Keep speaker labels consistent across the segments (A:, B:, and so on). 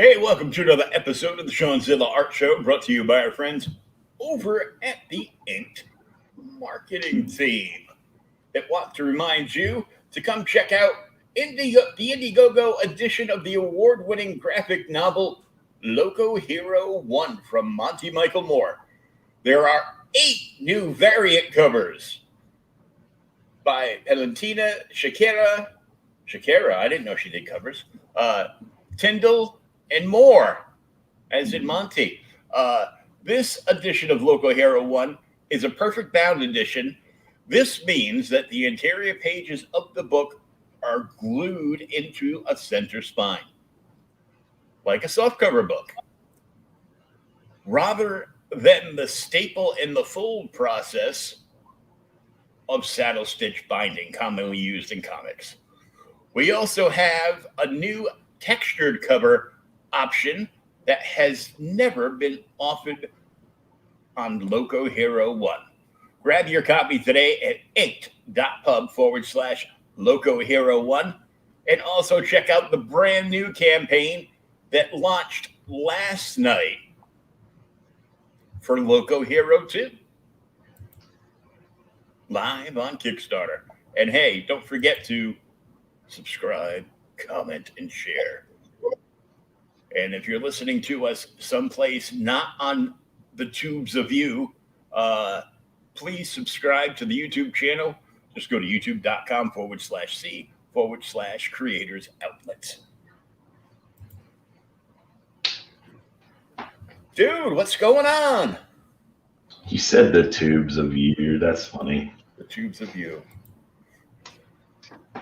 A: Hey, welcome to another episode of the ShwanzillaArt Show, brought to you by our friends over at the Inked marketing team that want to remind you to come check out the Indiegogo edition of the award-winning graphic novel Loco Hero 1 from Monty Michael Moore. There are 8 new variant covers by Valentina Shakira, I didn't know she did covers, Tyndall, and more, as in Monty. This edition of Loco Hero 1 is a perfect bound edition. This means that the interior pages of the book are glued into a center spine, like a softcover book, rather than the staple and the fold process of saddle stitch binding commonly used in comics. We also have a new textured cover option that has never been offered on Loco Hero 1. Grab your copy today at inked.pub/Loco Hero 1, and also check out the brand new campaign that launched last night for Loco Hero 2, live on Kickstarter. And hey, don't forget to subscribe, comment, and share. And if you're listening to us someplace not on the tubes of you, please subscribe to the YouTube channel. Just go to youtube.com/C/creators outlets. Dude, what's going on?
B: You said the tubes of you. That's funny.
A: The tubes of you.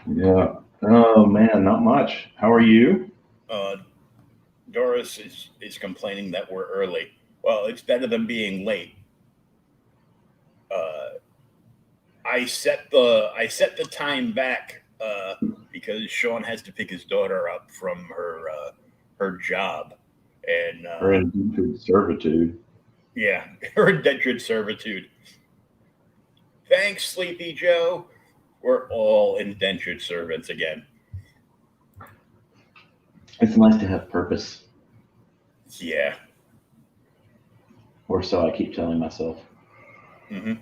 B: Yeah. Oh, man, not much. How are you?
A: Doris is complaining that we're early. Well, it's better than being late. I set the time back because Sean has to pick his daughter up from her job, and
B: Her indentured servitude.
A: Yeah, her indentured servitude. Thanks, Sleepy Joe. We're all indentured servants again.
B: It's nice to have purpose.
A: Yeah.
B: Or so I keep telling myself.
A: Mm-hmm.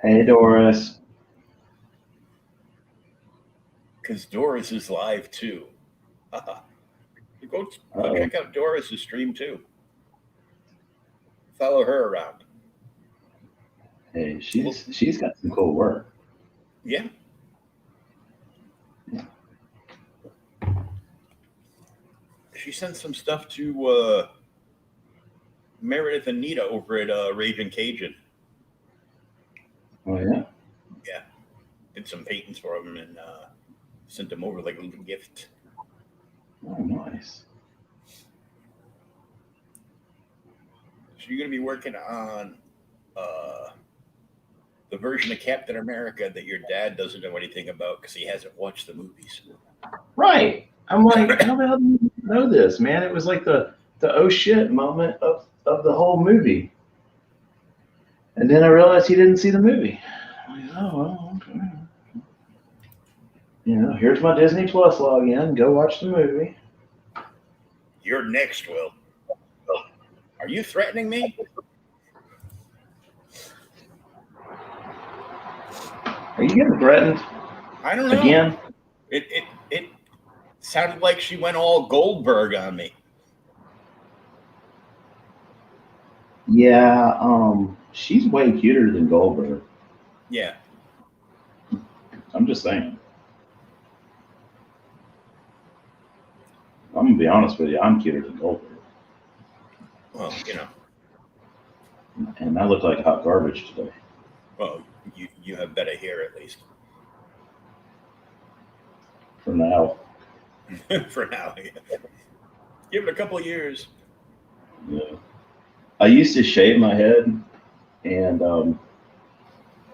B: Hey, Doris.
A: Because Doris is live too. Go check out Doris's stream too. Follow her around.
B: Hey, she's got some cool work.
A: Yeah. She sent some stuff to Meredith and Nita over at Raging Cajun.
B: Oh, yeah?
A: Yeah. Did some paintings for them and sent them over like a little gift.
B: Oh, nice.
A: So you're going to be working on the version of Captain America that your dad doesn't know anything about because he hasn't watched the movies.
B: Right. I'm like, how the hell do you know this, man? It was like the oh shit moment of the whole movie. And then I realized he didn't see the movie. I'm like, oh, well, okay. You know, here's my Disney Plus login. Go watch the movie.
A: You're next, Will. Are you threatening me?
B: Are you getting threatened?
A: I don't know.
B: Again?
A: It sounded like she went all Goldberg on me.
B: Yeah, she's way cuter than Goldberg.
A: Yeah.
B: I'm just saying. I'm gonna be honest with you, I'm cuter than Goldberg.
A: Well, you know.
B: And I look like hot garbage today.
A: Well, you have better hair at least.
B: For now.
A: For now, yeah. Give it a couple of years.
B: Yeah. I used to shave my head, and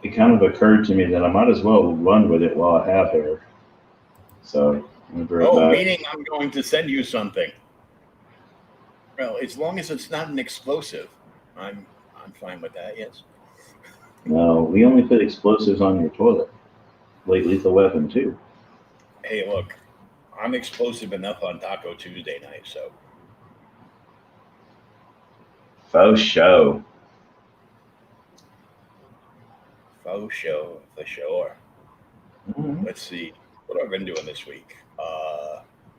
B: it kind of occurred to me that I might as well run with it while I have hair. So I'm gonna
A: meaning I'm going to send you something. Well, as long as it's not an explosive, I'm fine with that. Yes.
B: No, we only put explosives on your toilet. Lethal weapon too.
A: Hey, look, I'm explosive enough on Taco Tuesday night, so
B: Faux show.
A: faux show for sure.
B: Mhm.
A: Let's see what I've been doing this week.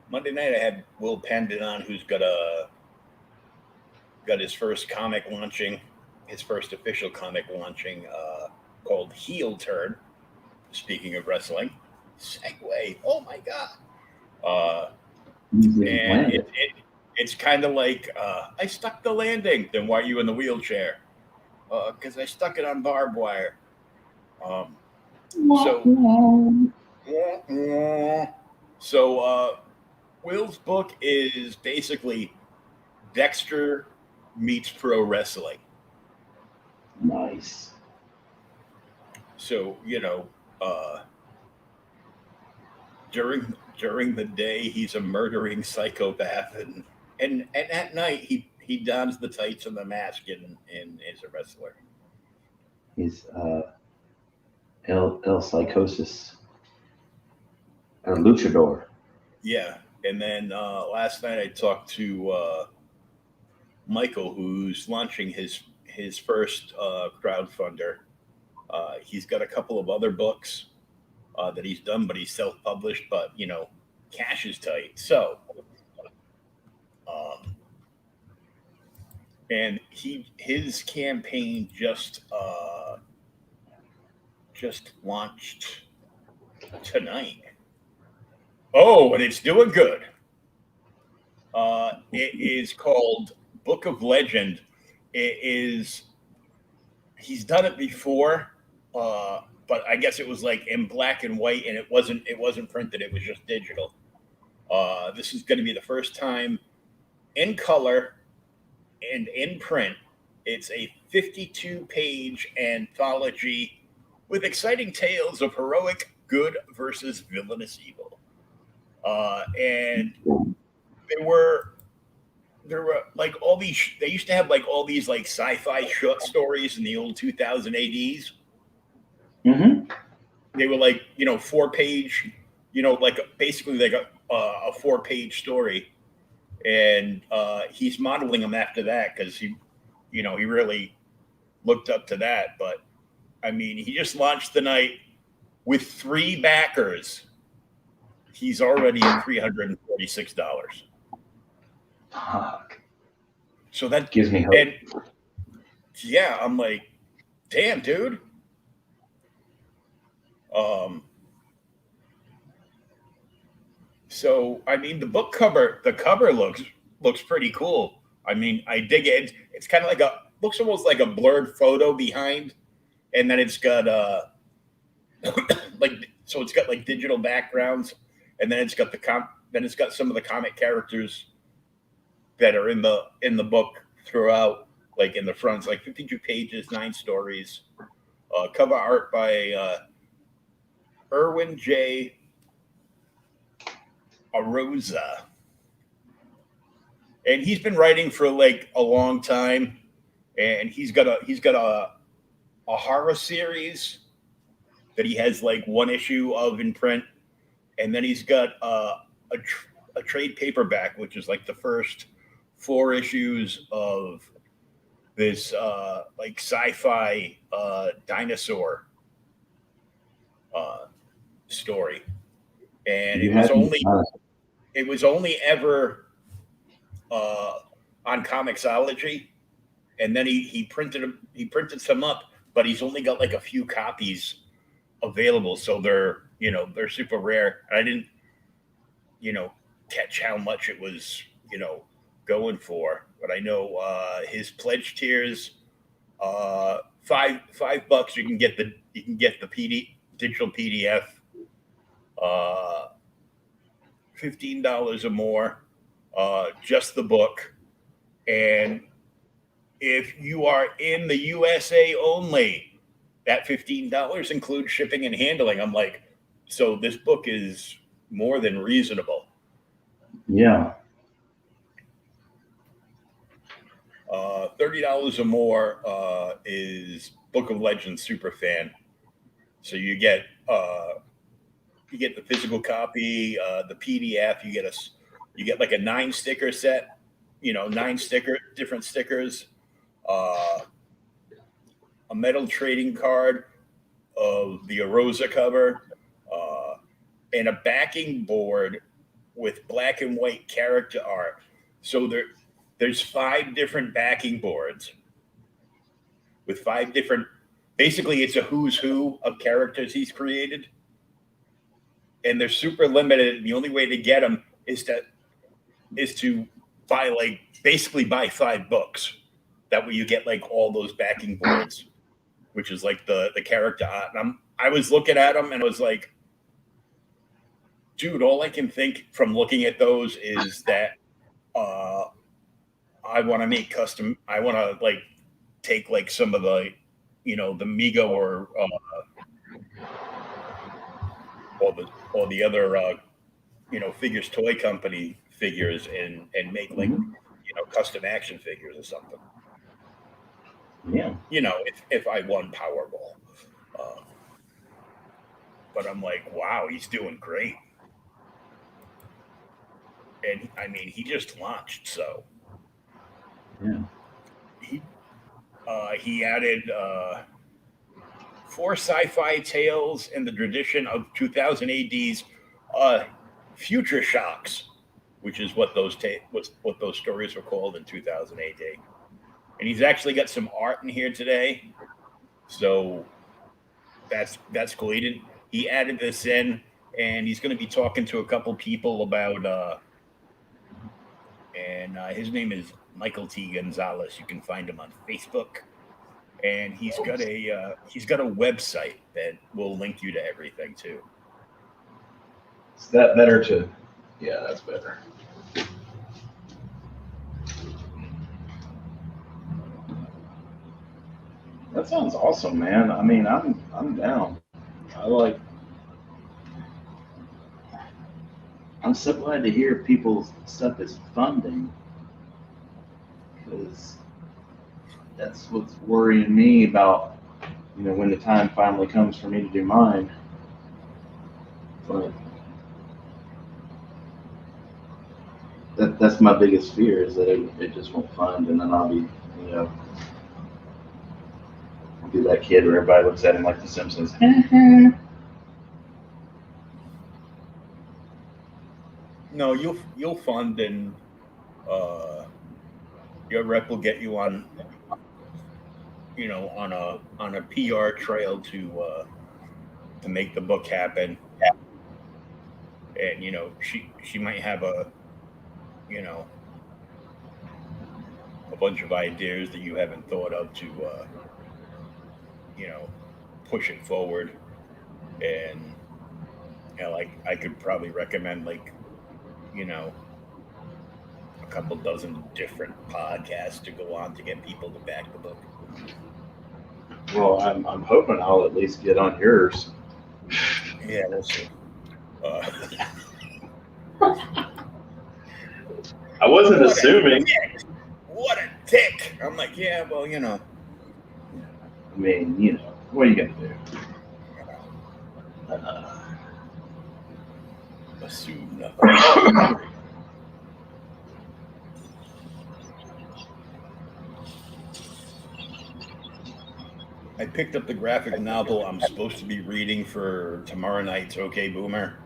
A: Monday night I had Will Pendon on, who's got his first comic launching, his first official comic launching, called Heel Turn. Speaking of wrestling, segue. Oh my god! Uh,
B: Easy
A: and
B: landed.
A: it's kind of like I stuck the landing. Then why are you in the wheelchair? Because I stuck it on barbed wire. Um, so so Will's book is basically Dexter meets pro wrestling.
B: Nice.
A: So uh, during the day he's a murdering psychopath, and at night he dons the tights and the mask and is a wrestler.
B: He's El Psychosis or Luchador.
A: Yeah, and then last night I talked to Michael, who's launching his first crowdfunder. He's got a couple of other books that he's done, but he's self-published. But cash is tight. So, um, and his campaign just launched tonight. Oh, and it's doing good. It is called Book of Legend. It is He's done it before, but I guess it was like in black and white, and it wasn't printed. It was just digital. This is going to be the first time in color and in print. It's a 52-page anthology with exciting tales of heroic good versus villainous evil. And there were there were like all these. They used to have like all these like sci-fi short stories in the old 2000 ADs.
B: Mm-hmm.
A: They were like 4-page, like basically like a 4-page story, and he's modeling them after that because he really looked up to that. But I mean, he just launched the night with 3 backers. He's already at $346.
B: Fuck.
A: So that
B: Gives me hope.
A: and yeah, I'm like, damn, dude. Um, so I mean, the cover looks pretty cool. I mean, I dig it. It's kind of like looks almost like a blurred photo behind, and then it's got like so it's got like digital backgrounds, and then it's got some of the comic characters that are in the book throughout, like in the fronts, like 52 pages, 9 stories. Cover art by Irwin J. Arosa, and he's been writing for like a long time, and he's got a horror series that he has like one issue of in print, and then he's got a trade paperback, which is like the first 4 issues of this like sci-fi dinosaur uh, story, and
B: You had me.
A: it was only ever uh, on Comixology, and then he printed some up, but he's only got like a few copies available, so they're super rare. I didn't catch how much it was going for, but I know his pledge tiers, $5 you can get the digital PDF, uh, $15 or more, just the book, and if you are in the USA only, that $15 includes shipping and handling. I'm like, so this book is more than reasonable.
B: Yeah.
A: $30 or more is Book of Legends Superfan. So you get you get the physical copy, the PDF. You get like a 9 sticker set. 9 different stickers. Uh, a metal trading card of the Arosa cover, uh, and a backing board with black and white character art. So there's 5 different backing boards with 5 different. Basically, it's a who's who of characters he's created, and they're super limited. The only way to get them is to buy 5 books. That way, you get like all those backing boards, which is like the character art. And I was looking at them and I was like, dude, all I can think from looking at those is that uh, I want to make custom. I want to like take like some of the Mego or the other figures toy company figures and make like custom action figures or something.
B: Yeah.
A: If I won Powerball. Uh, but I'm like, wow, he's doing great. And I mean, he just launched, so
B: Yeah.
A: he added 4 sci-fi tales in the tradition of 2000 AD's Future Shocks, which is what those what those stories were called in 2000 AD. And he's actually got some art in here today, so that's cool. He added this in, and he's going to be talking to a couple people about. And his name is Michael T. Gonzalez. You can find him on Facebook, and he's got a website that will link you to everything too.
B: Is that better too? Yeah, that's better. That sounds awesome, man. I mean, I'm down. I'm so glad to hear people's stuff is funding, because that's what's worrying me about, when the time finally comes for me to do mine. But that's my biggest fear, is that it just won't fund, and then I'll be, be that kid where everybody looks at him like The Simpsons.
A: No, you'll fund, and your rep will get you on on a PR trail to make the book happen. And she might have a bunch of ideas that you haven't thought of to push it forward. And like I could probably recommend like a couple dozen different podcasts to go on to get people to back the book.
B: Well, I'm hoping I'll at least get on yours.
A: Yeah, we'll see.
B: I wasn't assuming.
A: What a dick! I'm like, yeah, well,
B: I mean, what are you gonna do?
A: Assume nothing. I picked up the graphic novel I'm supposed to be reading for tomorrow night's OK Boomer,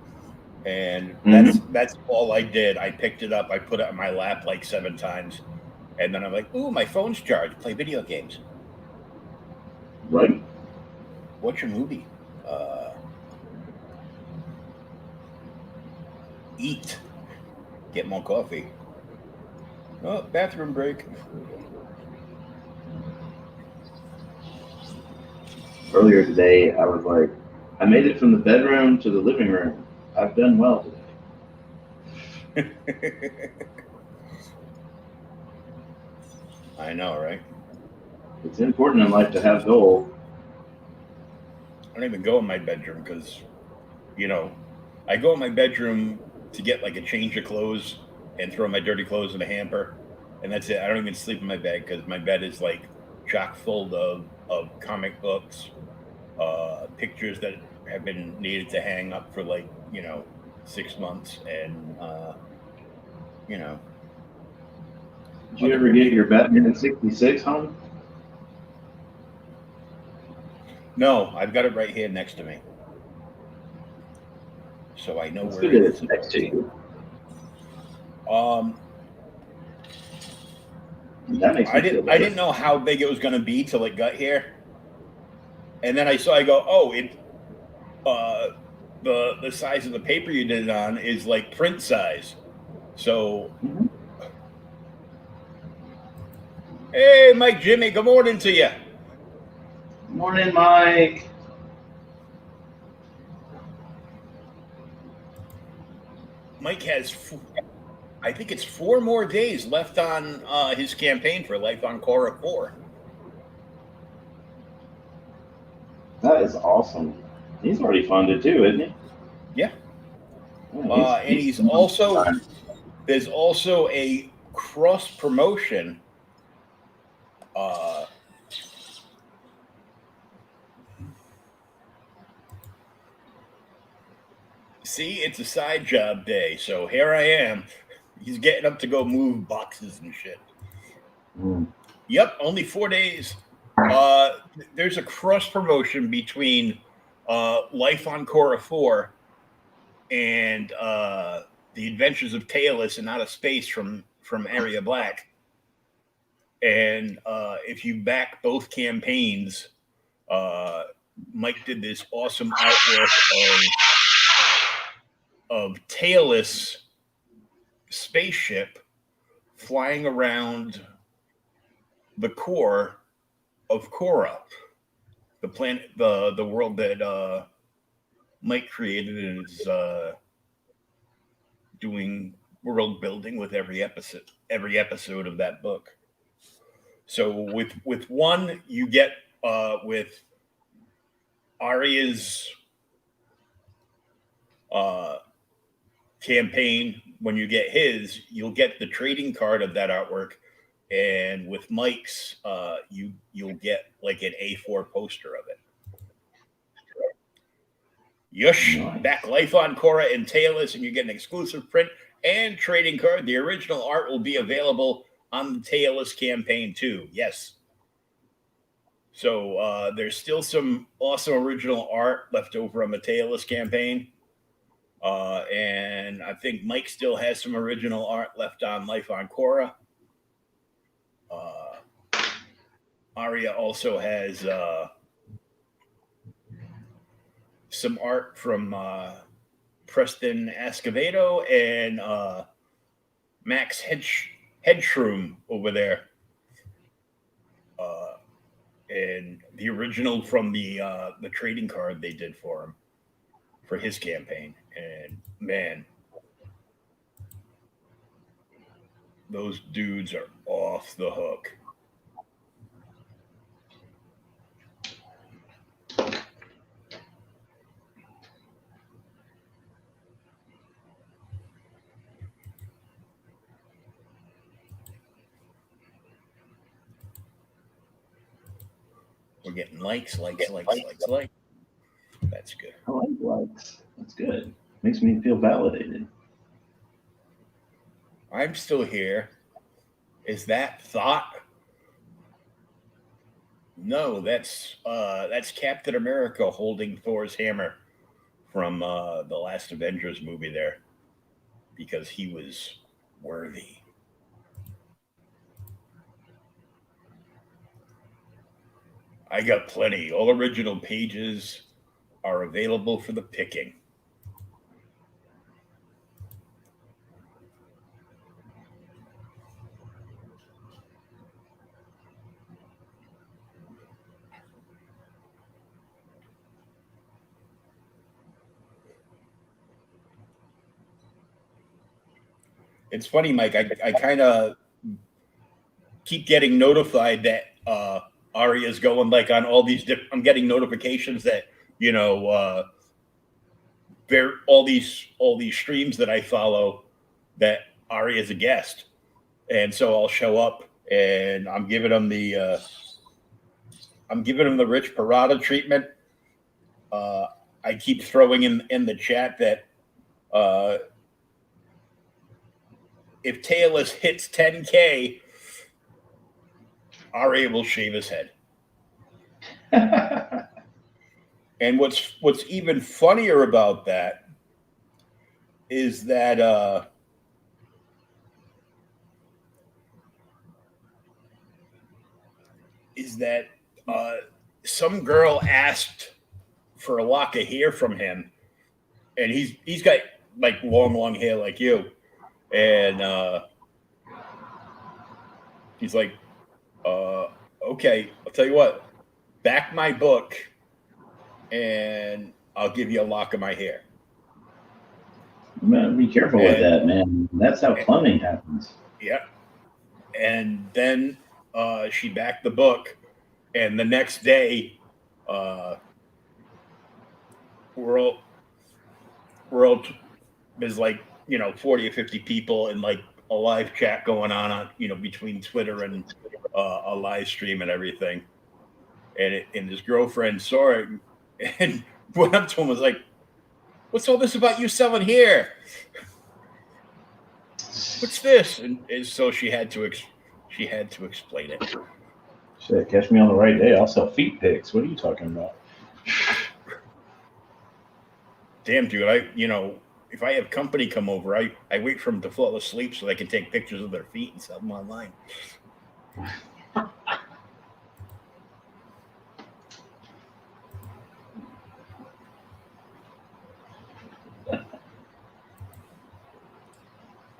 A: and that's all I did. I picked it up, I put it on my lap like 7 times, and then I'm like, ooh, my phone's charged. Play video games.
B: Right.
A: Watch a movie. Eat. Get more coffee. Oh, bathroom break.
B: Earlier today, I was like, I made it from the bedroom to the living room. I've done well today.
A: I know, right?
B: It's important in life to have goals.
A: I don't even go in my bedroom because, I go in my bedroom to get like a change of clothes and throw my dirty clothes in a hamper, and that's it. I don't even sleep in my bed because my bed is like chock full of comic books, pictures that have been needed to hang up for like 6 months, and you know.
B: Did you ever get your Batman in '66 home?
A: No, I've got it right here next to me, so I know
B: It's
A: where
B: good
A: it
B: that
A: is.
B: it's next to you. That makes me feel
A: I
B: better.
A: didn't know how big it was going to be till it got here, and then I go, oh, it the size of the paper you did it on is like print size. So,
B: Mhm.
A: hey, Mike, Jimmy, good morning to you.
B: Morning, Mike.
A: Mike has, I think it's 4 more days left on his campaign for Life on Korra 4.
B: That is awesome. He's already funded too, isn't he?
A: Yeah.
B: Yeah,
A: And he's also, there's also a cross promotion. See, it's a side job day, so here I am. He's getting up to go move boxes and shit. Yep, only 4 days. There's a cross promotion between Life on Korra 4 and The Adventures of Taylor and Out of Space from Area Black. And if you back both campaigns, Mike did this awesome artwork of Taylor's spaceship flying around the core of Korra, the planet, the world that Mike created and is doing world building with every episode of that book. So with one, you get with Arya's campaign. When you get his, you'll get the trading card of that artwork, and with Mike's, you'll get like an A4 poster of it. Yush,
B: Nice.
A: back Life on Korra and Taylor's, and you get an exclusive print and trading card. The original art will be available on the Taylor's campaign too. Yes. So there's still some awesome original art left over on the Taylor's campaign. And I think Mike still has some original art left on Life on Korra. Arya also has some art from Preston Escovedo and Max Hedstrom over there. And the original from the trading card they did for him for his campaign. And man, those dudes are off the hook. We're getting likes. That's good.
B: I like likes. That's good. Makes me feel validated.
A: I'm still here. Is that Thought? No, that's Captain America holding Thor's hammer from the last Avengers movie there, because he was worthy. I got plenty. All original pages are available for the picking. It's funny, Mike. I kind of keep getting notified that Arya's going like on all these different. I'm getting notifications that all these streams that I follow that Arya's a guest, and so I'll show up and I'm giving them the Rich Parada treatment. I keep throwing in the chat that if Taylor hits 10K, Ari will shave his head. And what's even funnier about that is that some girl asked for a lock of hair from him, and he's got like long hair like you, and he's like, okay, I'll tell you what, back my book, and I'll give you a lock of my hair.
B: Man, be careful with that, man. That's how plumbing happens.
A: Yeah. And then she backed the book, and the next day, we're all there's like 40 or 50 people in like a live chat going on between Twitter and a live stream and everything. And his girlfriend saw it and went up to him and was like, "What's all this about you selling hair? What's this?" And so she had to explain it.
B: Shit, catch me on the right day. I'll sell feet pics. What are you talking about?
A: Damn, dude, if I have company come over, I wait for them to fall asleep so they can take pictures of their feet and sell them online.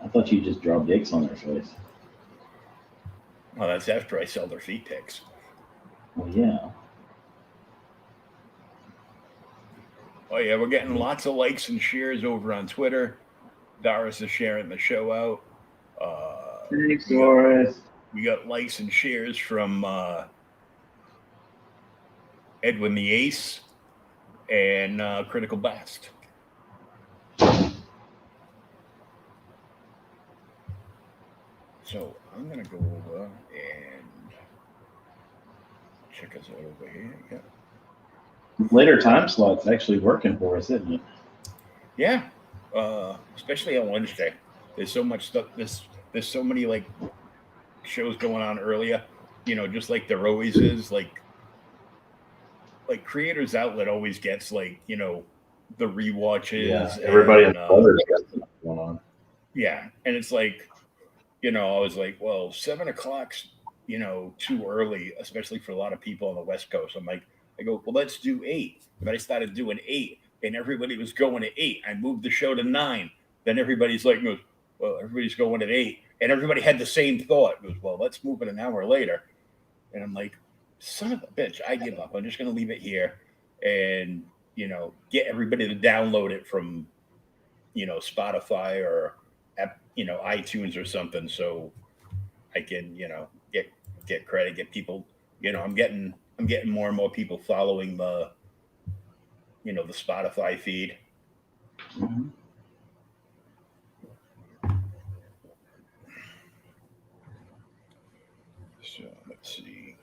B: I thought you just draw dicks on their face.
A: Well, that's after I sell their feet pics.
B: Well, yeah.
A: Oh, yeah, we're getting lots of likes and shares over on Twitter. Doris is sharing the show out.
B: Thanks, Doris.
A: We got likes and shares from Edwin the Ace and Critical Blast. So I'm going to go over and check us out over here. Yeah.
B: Later time slots actually working for us, isn't it?
A: Yeah, especially on Wednesday. There's so much stuff. There's so many like shows going on earlier. Just like there always is. Like Creators Outlet always gets like the rewatches.
B: Yeah, everybody
A: and,
B: on Brothers got stuff going on.
A: Yeah, and it's like I was like, well, 7 o'clock's too early, especially for a lot of people on the West Coast. I go, well, let's do 8. But I started doing 8, and everybody was going at 8. I moved the show to 9. Then everybody's like, well, everybody's going at 8. And everybody had the same thought. Goes, well, let's move it an hour later. And I'm like, son of a bitch, I give up. I'm just going to leave it here and, get everybody to download it from, Spotify or, iTunes or something. So I can, get credit, get people, I'm getting more and more people following the Spotify feed.
B: Mm-hmm.
A: So let's see.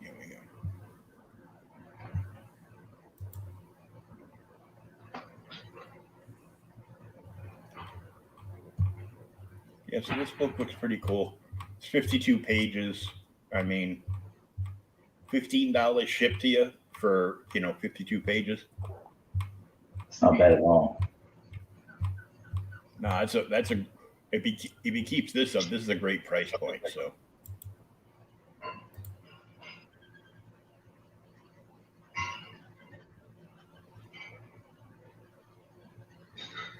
A: Here we go. Yeah, so this book looks pretty cool. It's 52 pages. I mean, $15 shipped to you for 52 pages.
B: It's not bad at all.
A: No, that's a if he keeps this up, this is a great price point. So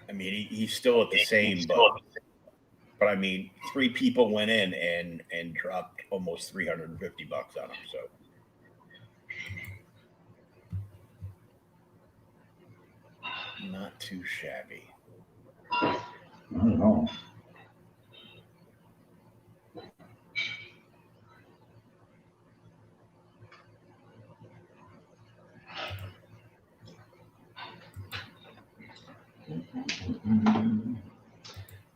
A: I mean, he's still at the same, but I mean, three people went in and dropped almost $350 on him. So not too shabby.
B: Not at all.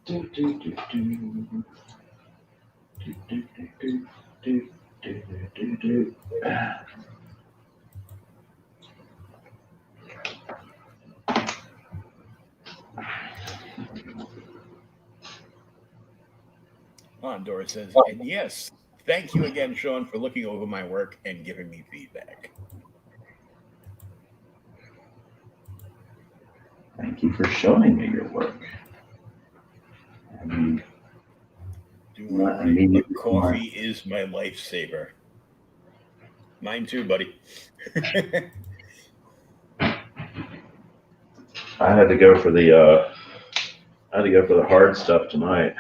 B: Do, do, do, do. Do, do, do, do, do, do, do, do.
A: Dora says, and yes, thank you again, Shawn, for looking over my work and giving me feedback.
B: Thank you for showing me your work. I mean,
A: Doing all right, but coffee is my lifesaver. Mine too, buddy.
B: I had to go for the hard stuff tonight.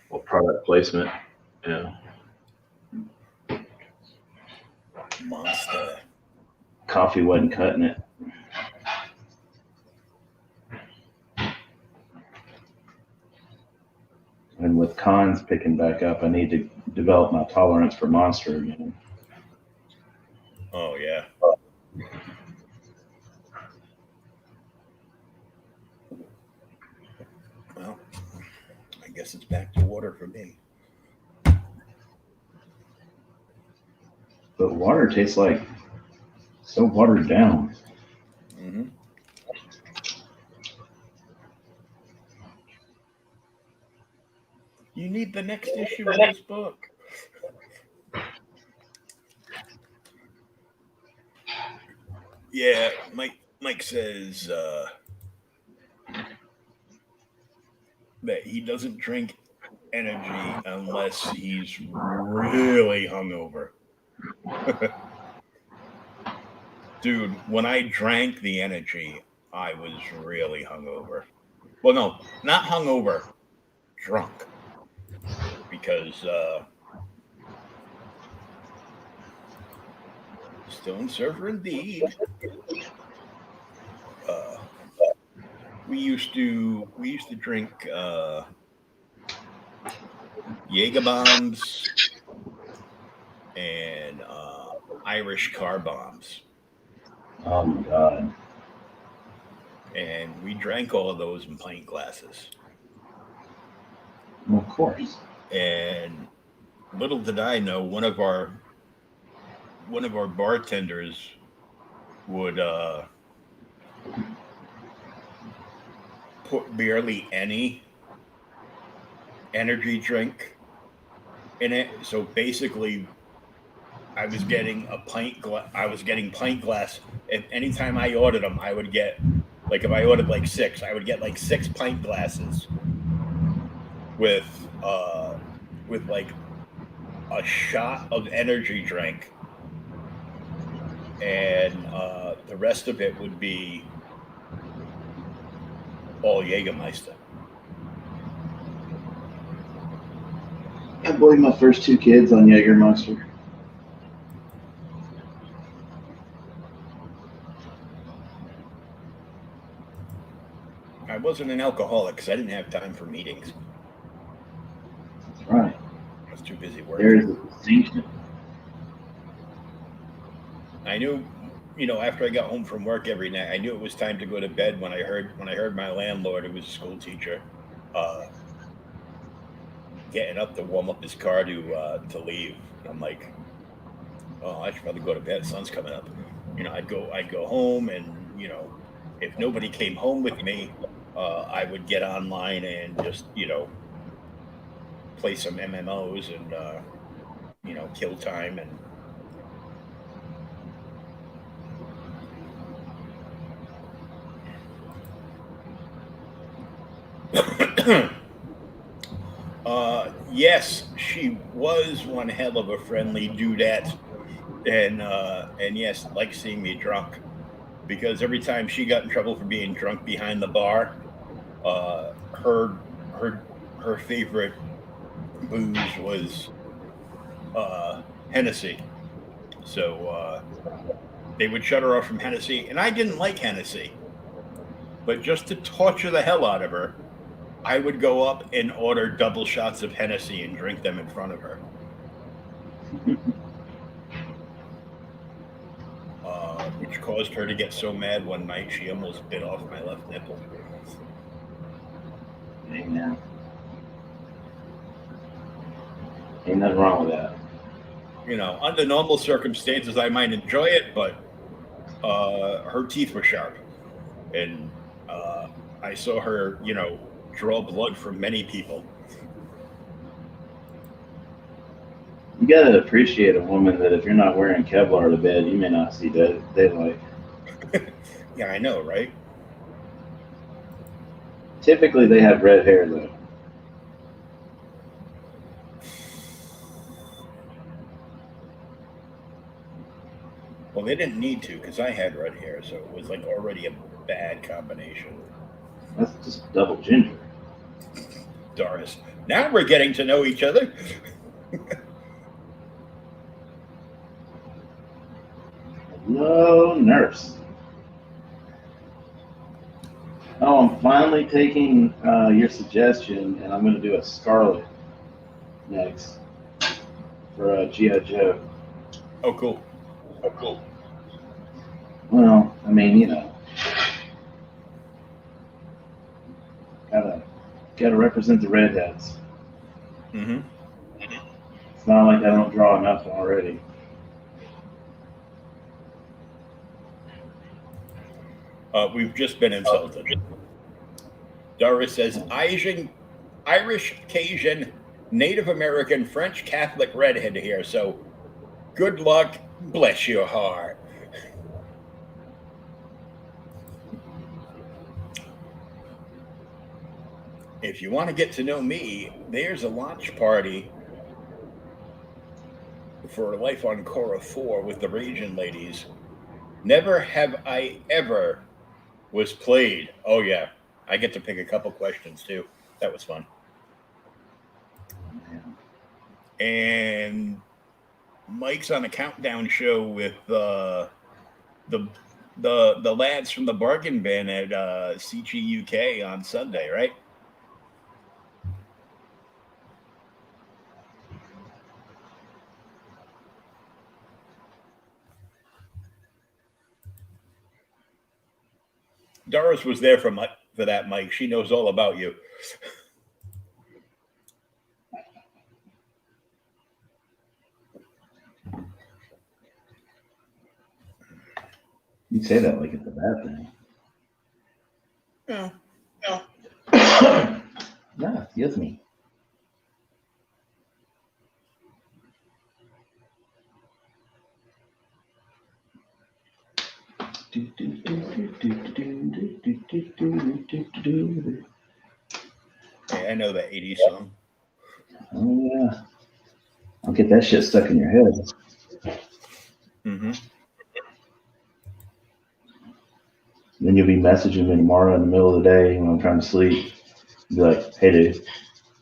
B: Well, product placement. Yeah.
A: Monster.
B: Coffee wasn't cutting it. And with cons picking back up, I need to develop my tolerance for Monster again.
A: Oh yeah. Well, I guess it's back to water for me.
B: But water tastes like so watered down.
A: Mm-hmm. You need the next issue of this book. Yeah, Mike says that he doesn't drink energy unless he's really hungover. Dude, when I drank the energy, I was really hungover. Well, no, not hungover, drunk. Because Stone Surfer indeed. We used to drink Jaeger bombs and Irish car bombs.
B: Oh my God.
A: And we drank all of those in pint glasses.
B: Well, of course.
A: And little did I know, one of our bartenders would put barely any energy drink in it. So basically, I was getting pint glass. And anytime I ordered them, I would get, like, if I ordered like 6, I would get like 6 pint glasses with like a shot of energy drink, and the rest of it would be all Jägermeister.
B: I believe my first 2 kids on Jägermeister.
A: I wasn't an alcoholic because I didn't have time for meetings.
B: That's right.
A: I was too busy working.
B: There is a distinction.
A: I knew, after I got home from work every night, I knew it was time to go to bed when I heard my landlord, who was a school teacher, getting up to warm up his car to leave. And I'm like, oh, I should probably go to bed. The sun's coming up. I'd go home, and if nobody came home with me, I would get online and just play some MMOs and kill time. And Yes, she was one hell of a friendly dudette, and yes, like seeing me drunk because every time she got in trouble for being drunk behind the bar, uh, her her her favorite booze was Hennessy. So they would shut her off from Hennessy, and I didn't like Hennessy, but just to torture the hell out of her, I would go up and order double shots of Hennessy and drink them in front of her. Which caused her to get so mad one night she almost bit off my left nipple.
B: Amen. Ain't nothing wrong with that.
A: You know, under normal circumstances, I might enjoy it, but her teeth were sharp, and I saw her, draw blood from many people.
B: You gotta appreciate a woman that if you're not wearing Kevlar to bed, you may not see daylight.
A: Yeah, I know, right?
B: Typically, they have red hair though.
A: Well, they didn't need to because I had red hair, so it was like already a bad combination.
B: That's just double ginger.
A: Doris, now we're getting to know each other.
B: Hello, nurse. Oh, I'm finally taking your suggestion, and I'm going to do a Scarlet next for G.I. Joe.
A: Oh, cool.
B: Well, I mean, gotta represent the redheads.
A: Mm-hmm.
B: It's not like I don't draw enough already.
A: We've just been insulted. Doris says Irish, Cajun, Native American, French Catholic redhead here. So good luck. Bless your heart. If you want to get to know me, there's a launch party for Life on Korra 4 with the Raging Ladies. Never have I ever was played. Oh, yeah. I get to pick a couple questions, too. That was fun. And Mike's on a countdown show with the lads from the bargain bin at CGUK on Sunday, right? Doris was there for that, Mike. She knows all about you.
B: You say that like it's a bad thing.
A: No.
B: No, excuse me.
A: Hey, I know that 80s song.
B: Oh, yeah. I'll get that shit stuck in your head.
A: Mm-hmm.
B: Then you'll be messaging me tomorrow in the middle of the day when I'm trying to sleep. You'll be like, hey, dude.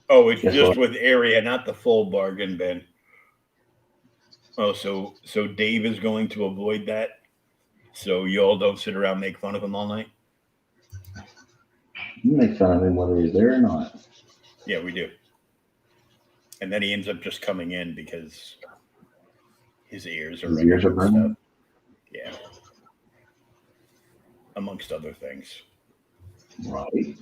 A: Oh, it's just with area, not the full bargain bin. Oh, so Dave is going to avoid that? So you all don't sit around and make fun of him all night?
B: You make fun of him whether he's there or not.
A: Yeah, we do. And then he ends up just coming in because his ears are
B: burning.
A: Yeah. Amongst other things.
B: Right.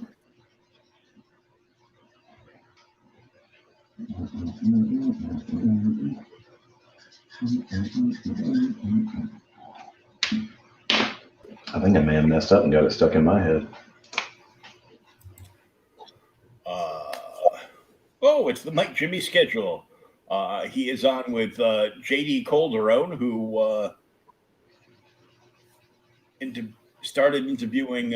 B: I think I may have messed up and got it stuck in my head.
A: Oh, it's the Mike Jimmy schedule. He is on with JD Calderon, who started interviewing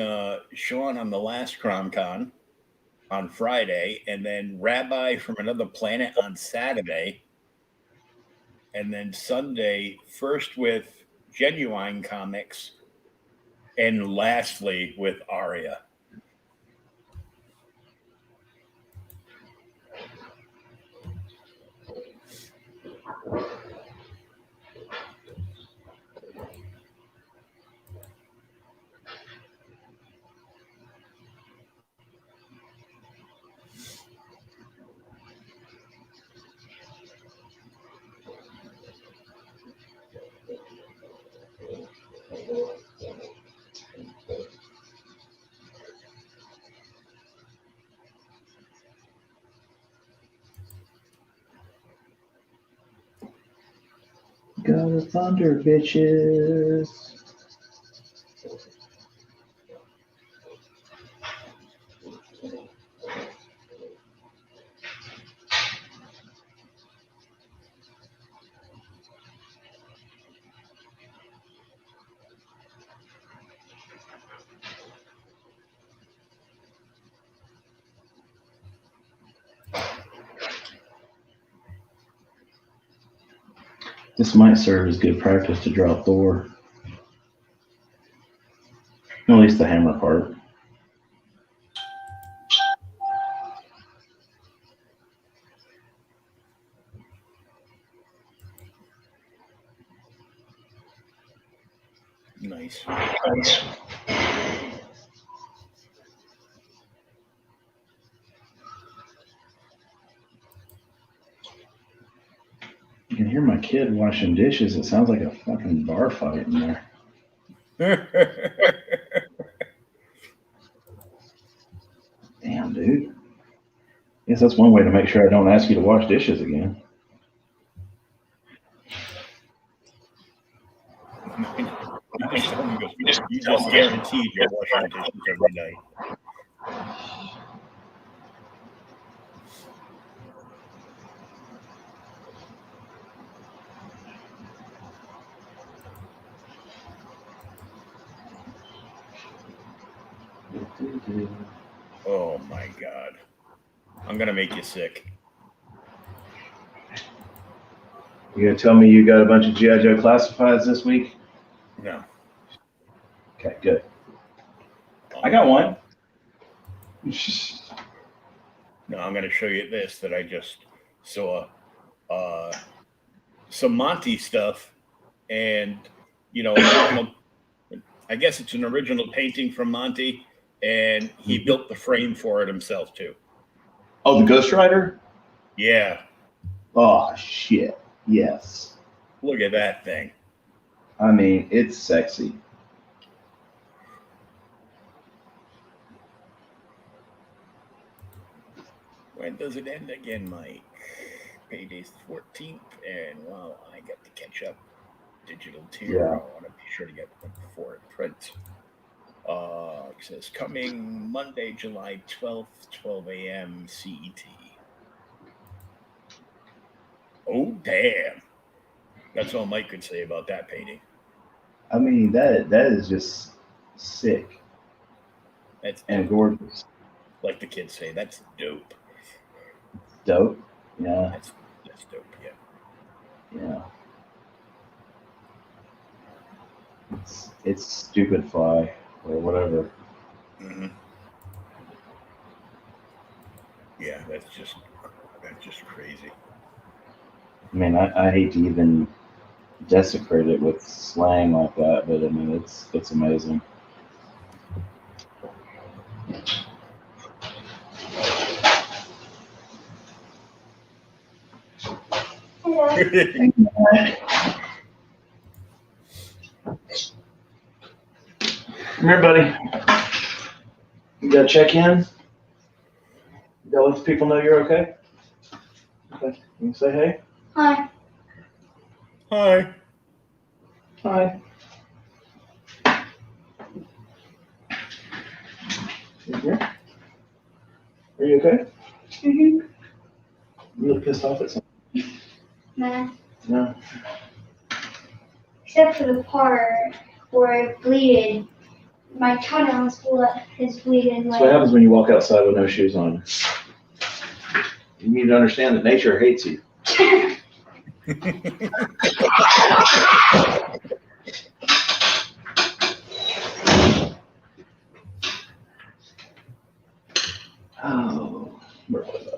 A: Sean on the last CromCon. on Friday, and then Rabbi from Another Planet on Saturday, and then Sunday, first with Genuine Comics, and lastly with Aria.
B: Got a thunder, bitches. This might serve as good practice to draw Thor. At least the hammer part.
A: Nice.
B: You can hear my kid washing dishes. It sounds like a fucking bar fight in there. Damn, dude. Guess that's one way to make sure I don't ask you to wash dishes again.
A: You just guaranteed you're washing dishes every night. Oh my God. I'm going to make you sick.
B: You gonna tell me you got a bunch of G.I. Joe classifieds this week?
A: No.
B: Okay, good. I got one.
A: No, I'm going to show you this that I just saw. Some Monty stuff, and original. I guess it's an original painting from Monty, and he built the frame for it himself too.
B: Oh, the Ghost Rider?
A: Yeah.
B: Oh shit! Yes.
A: Look at that thing.
B: I mean, it's sexy.
A: When does it end again, Mike? Payday's 14th, and while I get to catch up digital tier, I want to be sure to get one before it prints. It says coming Monday, July 12th, 12 a.m. CET. Oh, damn. That's all Mike could say about that painting.
B: I mean, that is just sick.
A: That's
B: and gorgeous.
A: Like the kids say, that's dope.
B: Dope? Yeah.
A: That's dope, yeah.
B: Yeah. It's stupid fly or whatever.
A: Mm-hmm. Yeah, that's just crazy.
B: I mean, I hate to even desecrate it with slang like that, but I mean, it's amazing. Come here, buddy. You gotta check in. You gotta let people know you're okay. Okay. You can say hey.
C: Hi.
A: Hi.
B: Hi. You here? Are you okay?
C: Mm-hmm.
B: You look pissed off at something.
C: Nah.
B: No.
C: Except for the part where it bleeded my toenails let his bleeding.
B: That's what happens when you walk outside with no shoes on. You need to understand that nature hates you. Oh, where was I?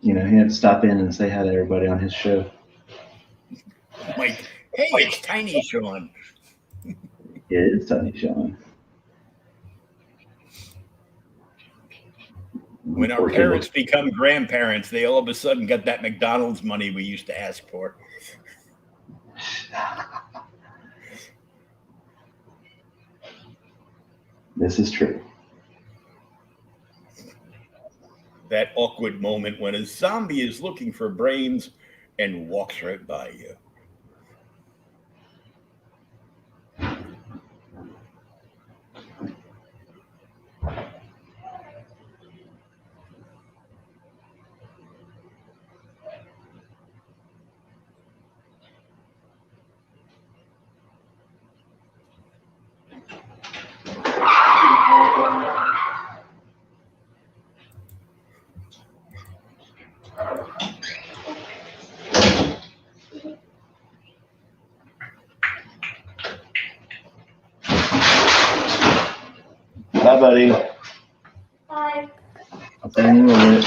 B: You know, he had to stop in and say hi to everybody on his show.
A: Like, hey, it's Tiny Shawn.
B: Yeah, it's Tiny Shawn.
A: When our parents become grandparents, they all of a sudden got that McDonald's money we used to ask for.
B: This is true.
A: That awkward moment when a zombie is looking for brains and walks right by you.
B: Bye, buddy.
C: Bye.
B: I'll see you in a little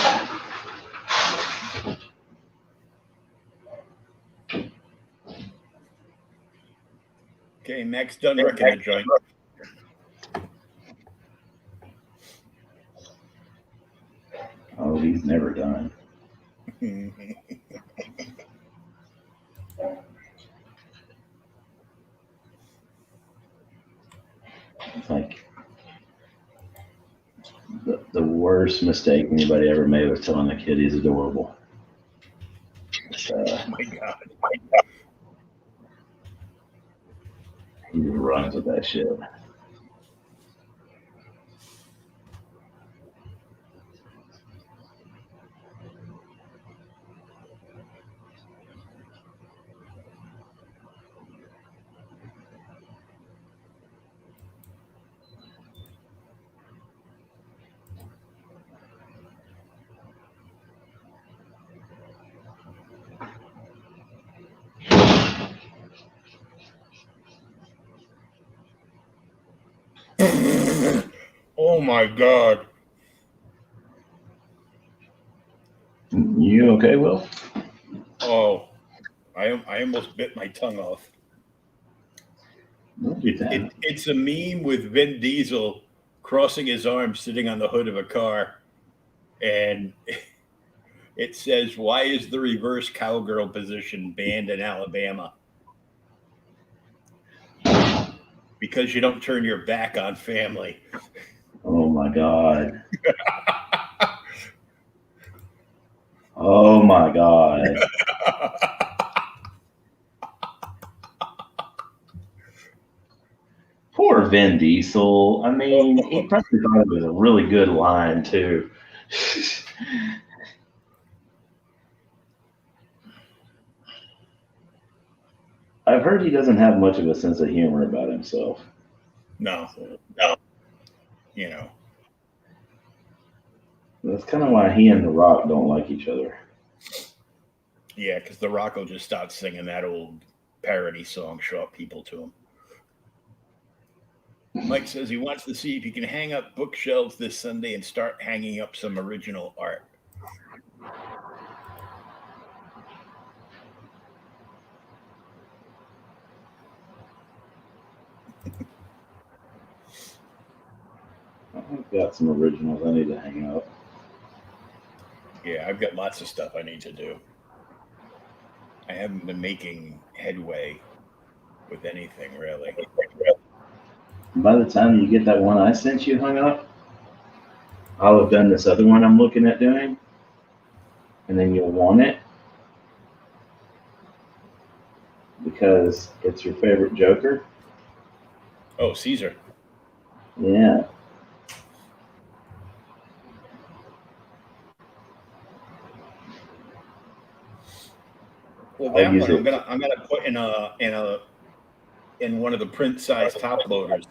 B: bit.
A: Okay, Mac's done wrecking the joint.
B: Oh, he's never done. It's like the worst mistake anybody ever made was telling the kid he's adorable.
A: Oh my God.
B: He just runs with that shit.
A: Oh my God.
B: You okay, Will?
A: Oh, I almost bit my tongue off.
B: Don't do that.
A: It's a meme with Vin Diesel crossing his arms sitting on the hood of a car. And it says, "Why is the reverse cowgirl position banned in Alabama?" Because you don't turn your back on family.
B: Oh my God. Oh my God. Poor Vin Diesel. I mean, he probably thought it was a really good line, too. I've heard he doesn't have much of a sense of humor about himself.
A: No. You know.
B: That's kind of why he and The Rock don't like each other.
A: Yeah, because The Rock will just start singing that old parody song, show up people to him. Mike says he wants to see if he can hang up bookshelves this Sunday and start hanging up some original art.
B: I've got some originals I need to hang up.
A: Yeah, I've got lots of stuff I need to do. I haven't been making headway with anything, really.
B: By the time you get that one I sent you hung up, I'll have done this other one I'm looking at doing, and then you'll want it because it's your favorite Joker.
A: Oh, Caesar.
B: Yeah.
A: Well,
B: I'll
A: that
B: use
A: one
B: it.
A: I'm gonna put in one of the print size top loaders.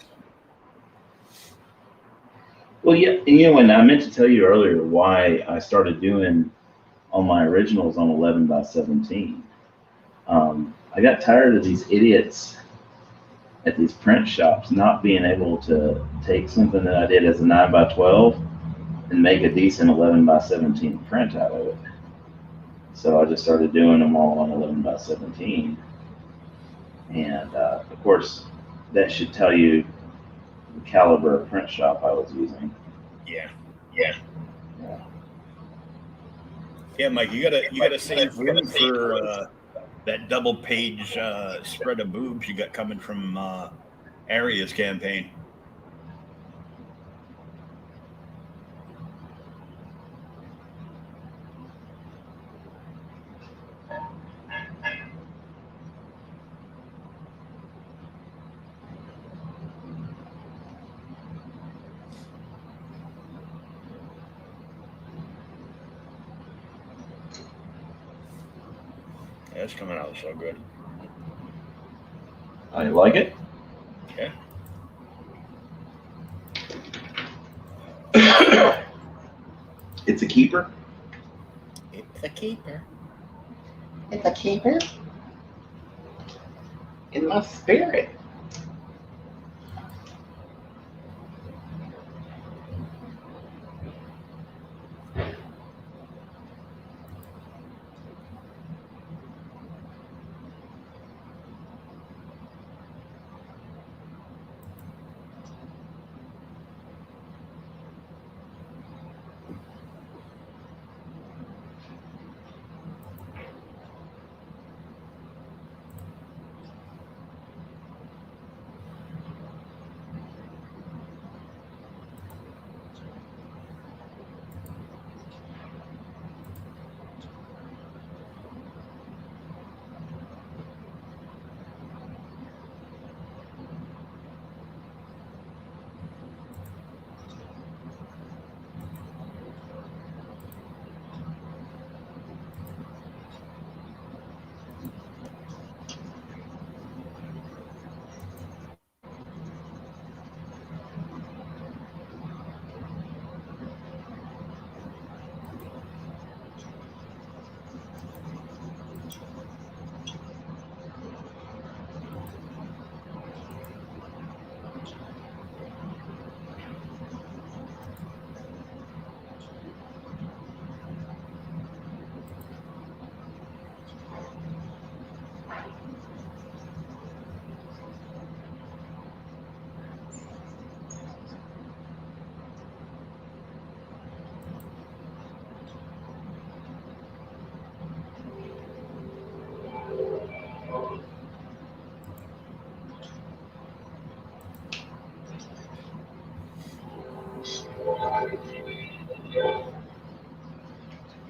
B: Well, yeah, and I meant to tell you earlier why I started doing all my originals on 11 by 17. I got tired of these idiots at these print shops not being able to take something that I did as a 9 by 12 and make a decent 11 by 17 print out of it. So I just started doing them all on 11 by 17. And of course, that should tell you the caliber of print shop I was using.
A: Yeah.
B: Yeah.
A: Yeah, Mike, you gotta save room for that double page spread of boobs you got coming from Aria's campaign. Yeah, it's coming out so good.
B: I like it.
A: Yeah.
B: It's a keeper.
A: It's a keeper.
B: It's a keeper in my spirit.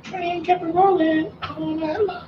B: Train kept rolling all night long.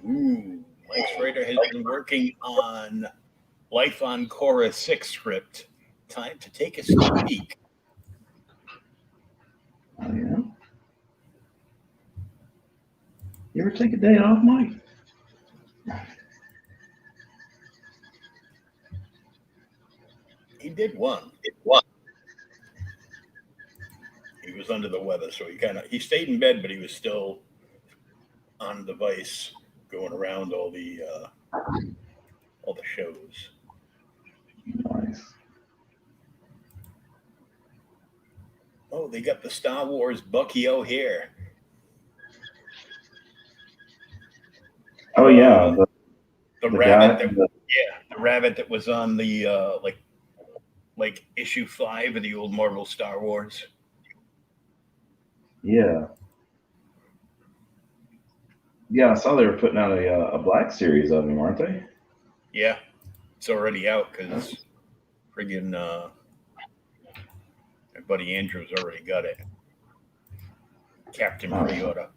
A: Ooh, Mike Schrader has been working on Life on Korra 6 script. Time to take a sneak peek.
B: Oh, yeah. You ever take a day off, Mike?
A: He did one. He was under the weather, so he stayed in bed, but he was still on the device going around all the shows.
B: Nice.
A: Oh, they got the Star Wars Bucky O'Hare.
B: Oh yeah,
A: the
B: the
A: rabbit
B: guy.
A: the rabbit that was on the like issue 5 of the old Marvel Star Wars.
B: Yeah. Yeah, I saw they were putting out a black series of him, aren't they?
A: Yeah, it's already out because friggin' my buddy Andrew's already got it. Captain Pre-order.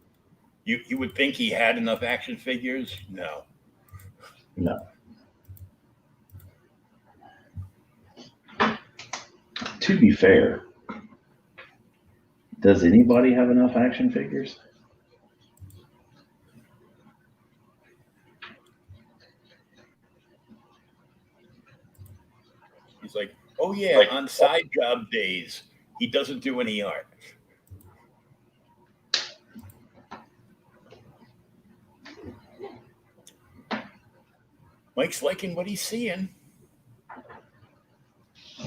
A: You would think he had enough action figures? No.
B: No. To be fair, does anybody have enough action figures?
A: He's like, oh yeah, on side job days, he doesn't do any art. Mike's liking what he's seeing.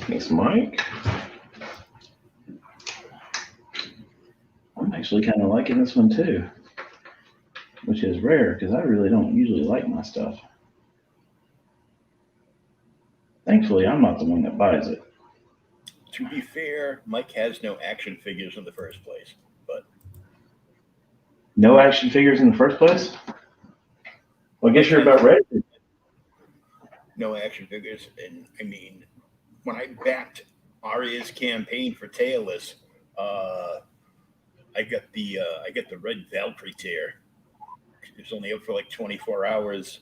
B: Thanks, Mike. I'm actually kind of liking this one too, which is rare because I really don't usually like my stuff. Thankfully, I'm not the one that buys it.
A: To be fair, Mike has no action figures in the first place, but
B: no action figures in the first place? Well, I guess you're about ready.
A: No action figures, and I mean, when I backed Arya's campaign for Tailless, I got the red Valkyrie tier. It was only up for like 24 hours.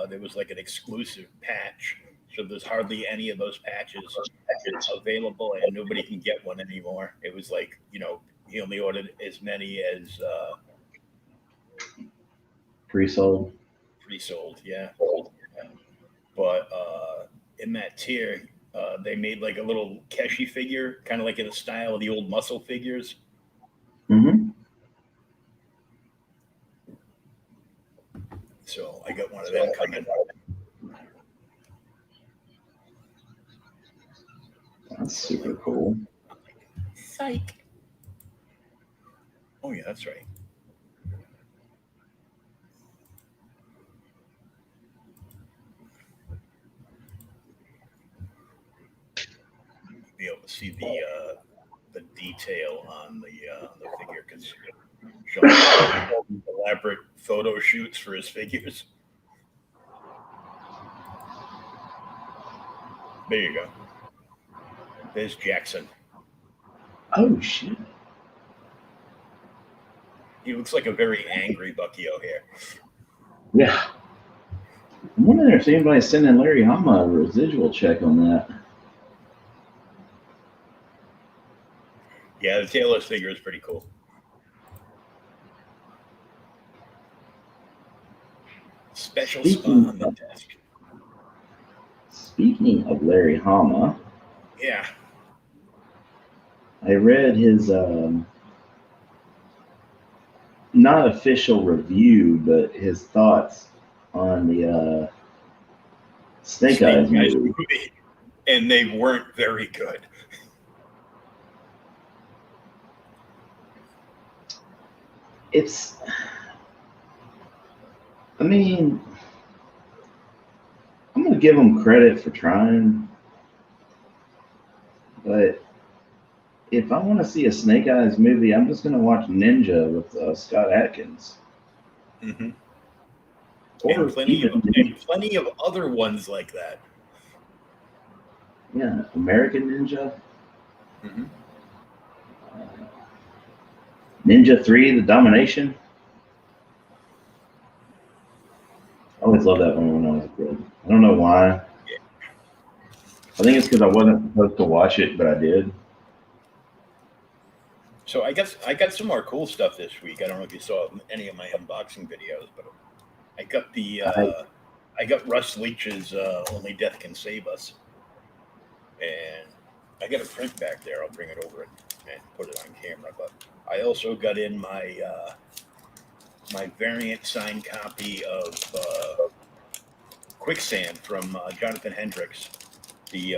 A: There was like an exclusive patch, so there's hardly any of those patches available, and nobody can get one anymore. It was like, he only ordered as many as
B: Pre-sold.
A: Pre-sold, yeah. But in that tier, they made like a little Keshi figure, kind of like in the style of the old muscle figures.
B: Mm-hmm.
A: So I got one of them coming.
B: That's super cool.
A: Psych. Oh yeah, that's right. Be able to see the detail on the figure because Shawn elaborate photo shoots for his figures. There you go. There's Jackson.
B: Oh shit.
A: He looks like a very angry Bucky O'Hare.
B: Yeah. I'm wondering if anybody's sending Larry Hama a residual check on that.
A: Yeah, the Tailless figure is pretty cool. Special spot on the desk.
B: Speaking of Larry Hama,
A: yeah,
B: I read his not official review, but his thoughts on the Snake Eyes movie.
A: And they weren't very good.
B: I mean, I'm going to give him credit for trying, but if I want to see a Snake Eyes movie, I'm just going to watch Ninja with Scott Adkins.
A: Mm-hmm.
B: Or even,
A: and plenty of other ones like that.
B: yeah, American Ninja,
A: Mm-hmm.
B: Ninja 3, The Domination. I always loved that one when I was a kid. I don't know why. I think it's because I wasn't supposed to watch it, but I did.
A: So I guess I got some more cool stuff this week. I don't know if you saw any of my unboxing videos, but I got I got Russ Leach's "Only Death Can Save Us," and I got a print back there. I'll bring it over and put it on camera. But I also got in my variant signed copy of Quicksand from Jonathan Hendricks, the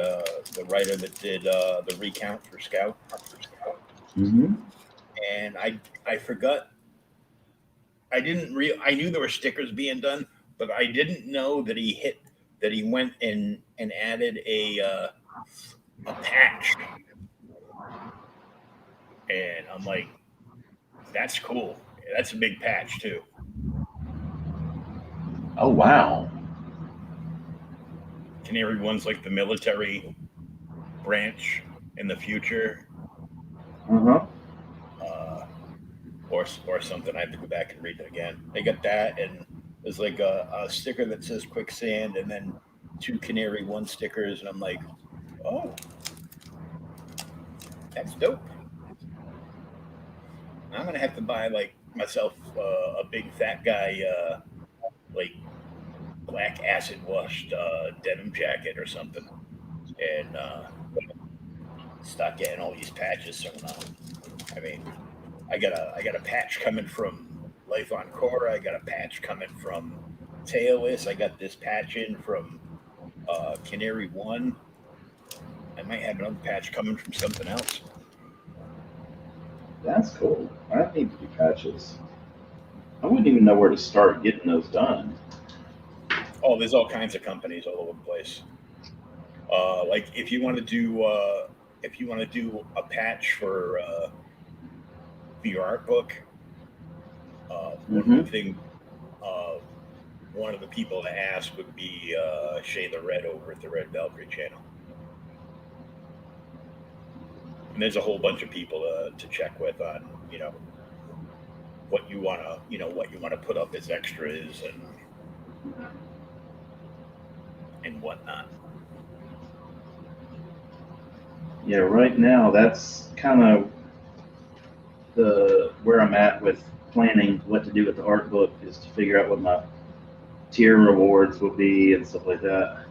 A: writer that did the recount for Scout.
B: Mm-hmm.
A: And I forgot. I knew there were stickers being done, but I didn't know that he went and added a patch. And I'm like, that's cool. That's a big patch too.
B: Oh, wow.
A: Canary One's like the military branch in the future,
B: Uh-huh.
A: or something. I have to go back and read it again. They got that, and there's like a sticker that says Quicksand, and then 2 Canary One stickers, and I'm like, oh, that's dope. I'm gonna have to buy like myself a big fat guy like black acid washed denim jacket or something, and start getting all these patches sewn on. I mean, I got a patch coming from Life on Core. I got a patch coming from Tailless. I got this patch in from Canary One. I might have another patch coming from something else.
B: That's cool. I need to do patches. I wouldn't even know where to start getting those done.
A: Oh, there's all kinds of companies all over the place. Like if you want to do a patch for your art book,
B: Mm-hmm.
A: uh, one of the people to ask would be Shay the Red over at the Red Valkyrie channel. And there's a whole bunch of people to check with on what you want to put up as extras and whatnot.
B: Yeah, right now that's kind of the where I'm at with planning what to do with the art book is to figure out what my tier rewards will be and stuff like that.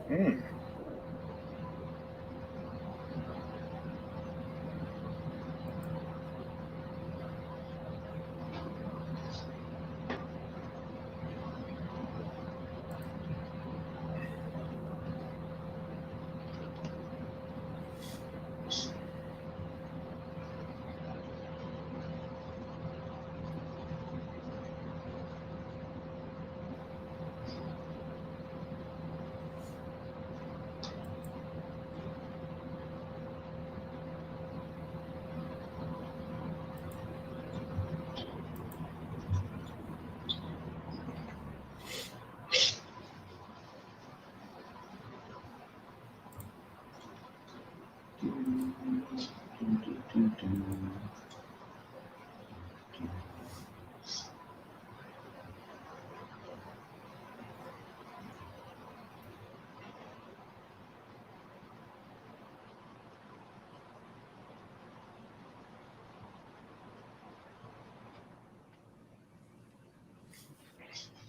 A: Hmm.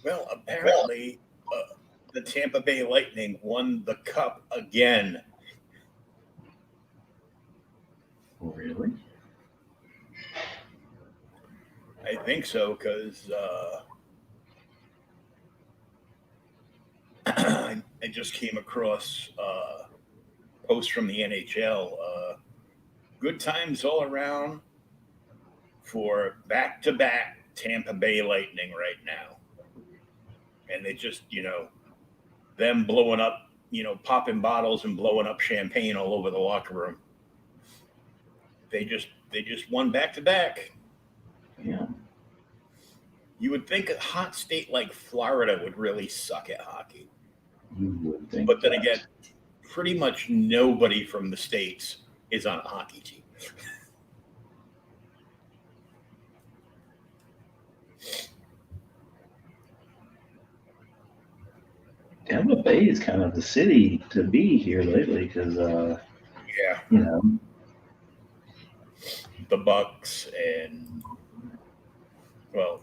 A: Well, apparently, the Tampa Bay Lightning won the cup again.
B: Really?
A: I think so because I just came across a post from the NHL. Good times all around for back-to-back Tampa Bay Lightning right now, and they just them blowing up, popping bottles and blowing up champagne all over the locker room. They just won back-to-back.
B: Yeah.
A: You would think a hot state like Florida would really suck at hockey.
B: You would think.
A: But then again, pretty much nobody from the States is on a hockey team.
B: Tampa Bay is kind of the city to be here lately because,
A: Yeah, the Bucks and, well,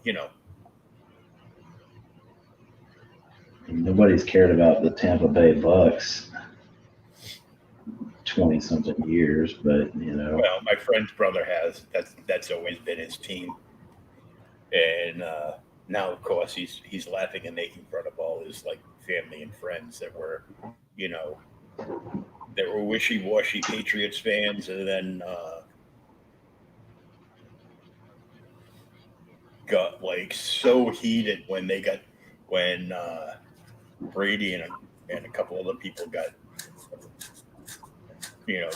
B: nobody's cared about the Tampa Bay Bucks 20-something years, but,
A: well, my friend's brother has. That's always been his team. And now, of course, he's laughing and making fun of all his family and friends that were wishy-washy Patriots fans, and then got so heated when Brady and a couple other people got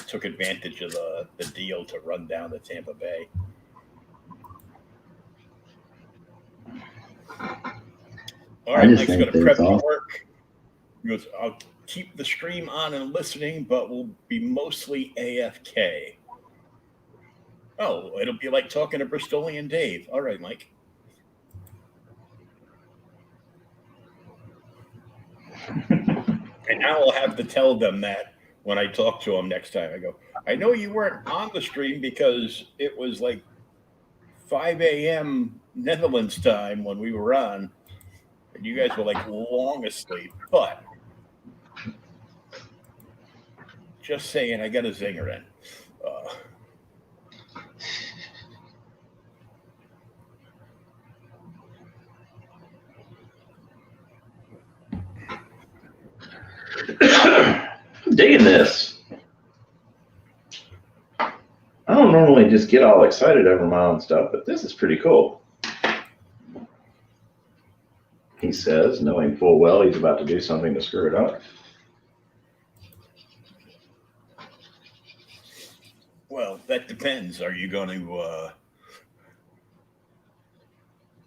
A: took advantage of the deal to run down to Tampa Bay. All right, Mike's going to prep for work. He goes, I'll keep the stream on and listening, but we'll be mostly AFK. Oh, it'll be like talking to Bristolian Dave. All right, Mike. And now I'll have to tell them that when I talk to them next time. I go, I know you weren't on the stream because it was 5 a.m. Netherlands time when we were on. And you guys were long asleep, but just saying, I got a zinger in.
B: I'm digging this. I don't normally just get all excited over my own stuff, but this is pretty cool. He says, knowing full well he's about to do something to screw it up.
A: Well, that depends. Are you going to,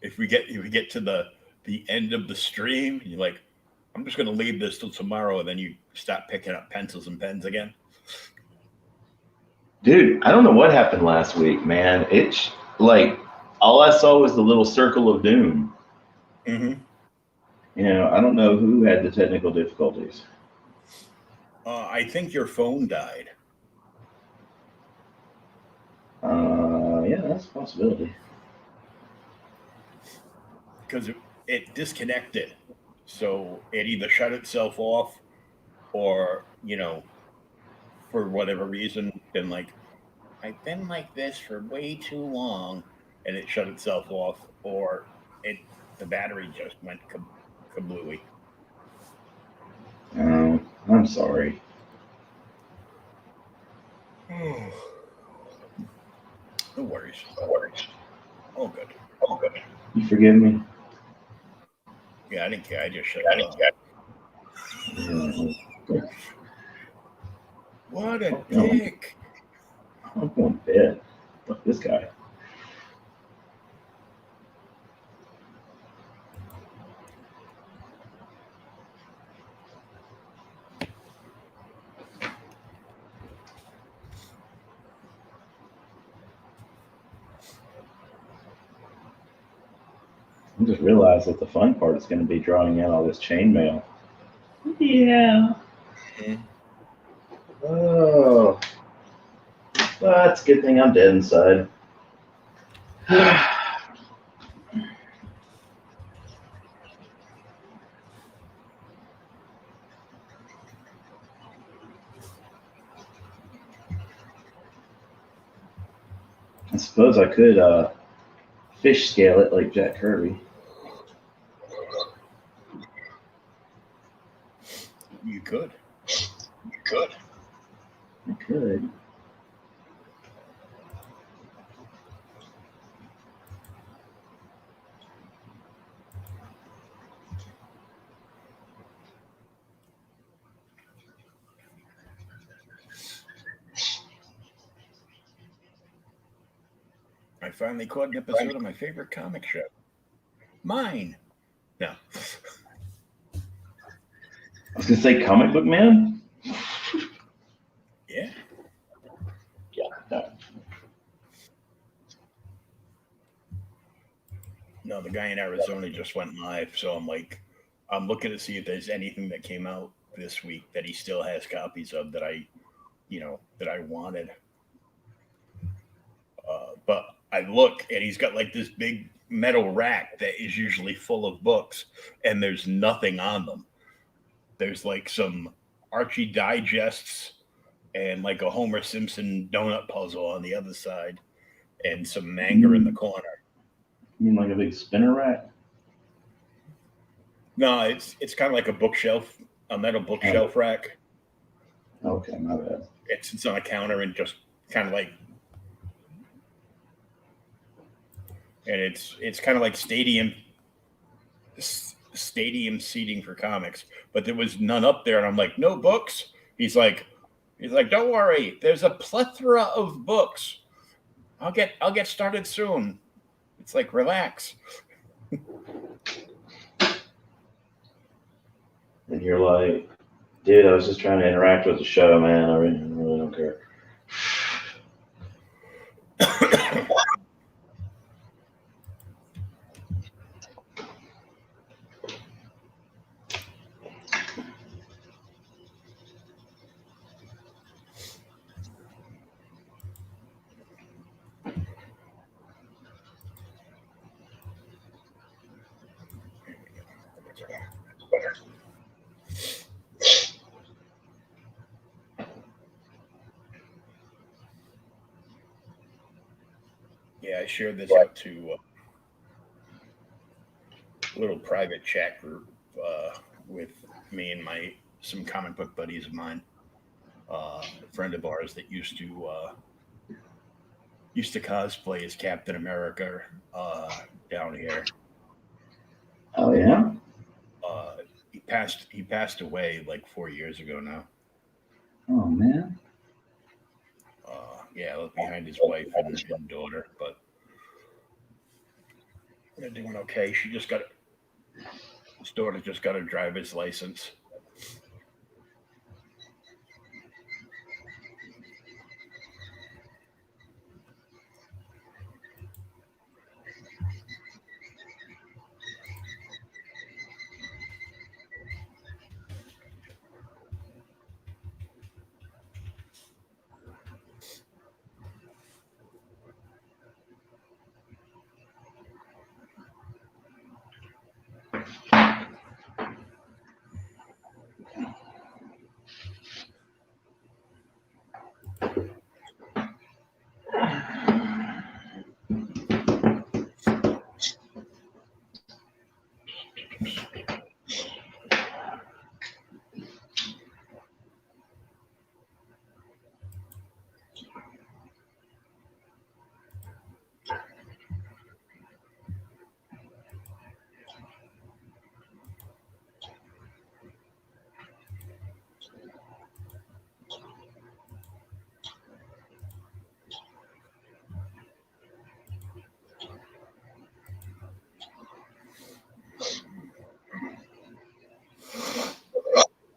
A: if we get to the end of the stream, you're like, I'm just going to leave this till tomorrow, and then you stop picking up pencils and pens again?
B: Dude, I don't know what happened last week, man. It's all I saw was the little circle of doom.
A: Mm-hmm.
B: I don't know who had the technical difficulties.
A: I think your phone died.
B: Yeah, that's a possibility.
A: Because it disconnected. So it either shut itself off or, for whatever reason, I've been like this for way too long, and it shut itself off, or the battery just went kablooey.
B: I'm sorry.
A: No worries. All good.
B: You forgive me?
A: Yeah, I didn't care. I just shut it off. What a dick.
B: I'm going to bed. Fuck this guy. I just realized that the fun part is going to be drawing in all this chainmail. Yeah.
A: Mhm.
B: Oh. Well, that's a good thing I'm dead inside. I suppose I could fish scale it like Jack Kirby.
A: You could.
B: I could.
A: I finally caught an episode of my favorite comic show. Mine. No.
B: I was going to say Comic Book Man?
A: Yeah.
B: Yeah, no.
A: No, the guy in Arizona just went live, so I'm looking to see if there's anything that came out this week that he still has copies of that I wanted. But I look and he's got like this big metal rack that is usually full of books, and there's nothing on them. There's like some Archie digests and like a Homer Simpson donut puzzle on the other side, and some manga in the corner.
B: You mean like a big spinner rack?
A: No, it's kind of like a bookshelf, a metal bookshelf rack.
B: Okay, my bad.
A: It's on a counter and just kind of like, and it's kind of like stadium seating for comics, but there was none up there, and I'm like, no books. He's like, don't worry, there's a plethora of books. I'll get started soon. It's like, relax.
B: And you're like, dude, I was just trying to interact with the show, man. I really don't care.
A: Yeah, I shared this out to a little private chat group with me and some comic book buddies of mine. A friend of ours that used to cosplay as Captain America down here.
B: Oh yeah.
A: He passed away like 4 years ago now.
B: Oh man.
A: Yeah, left behind his wife and daughter, but they're doing okay. His daughter just got a driver's license.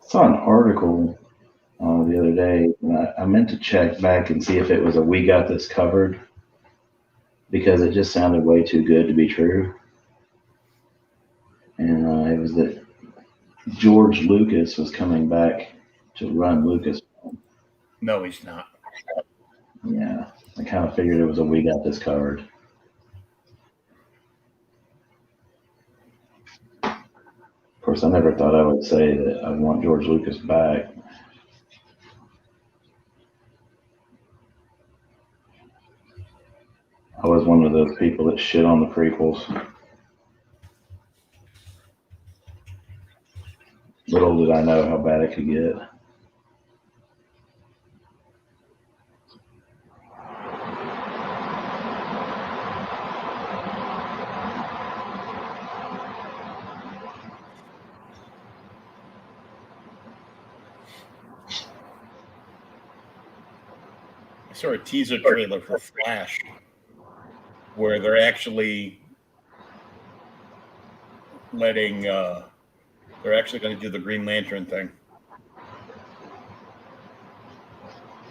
B: Saw an article the other day, and I meant to check back and see if it was a "We Got This Covered," because it just sounded way too good to be true. And it was that George Lucas was coming back to run Lucas.
A: No, he's not.
B: Yeah, I kind of figured it was a we got this covered. Of course, I never thought I would say that I want George Lucas back. I was one of those people that shit on the prequels. Little did I know how bad it could get.
A: I saw a teaser trailer for Flash where they're actually letting they're actually going to do the Green Lantern thing.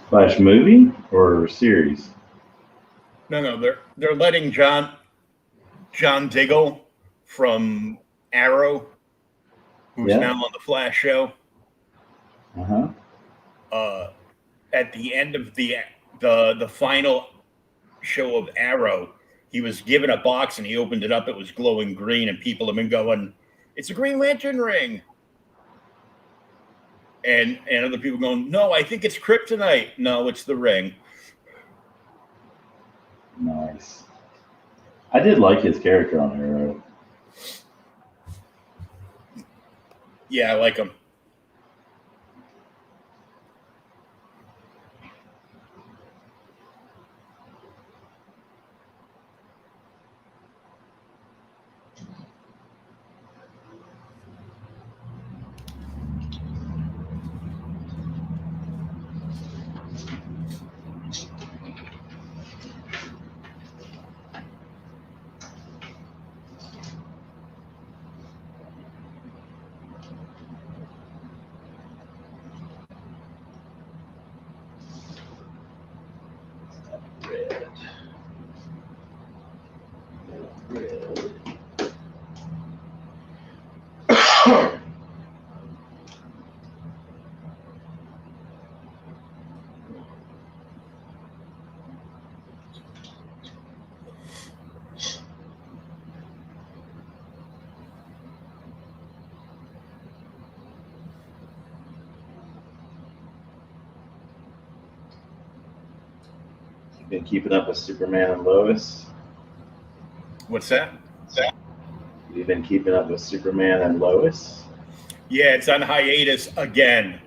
B: Flash movie or series?
A: No, they're letting John Diggle from Arrow, who's now on the Flash show. At the end of the final show of Arrow, he was given a box and he opened it up. It was glowing green, and people have been going, "It's a Green Lantern ring." And other people going, "No, I think it's kryptonite." No, it's the ring.
B: Nice. I did like his character on Arrow.
A: Yeah, I like him.
B: You've been keeping up with Superman and Lois?
A: What's that?
B: You've been keeping up with Superman and Lois?
A: Yeah, it's on hiatus again.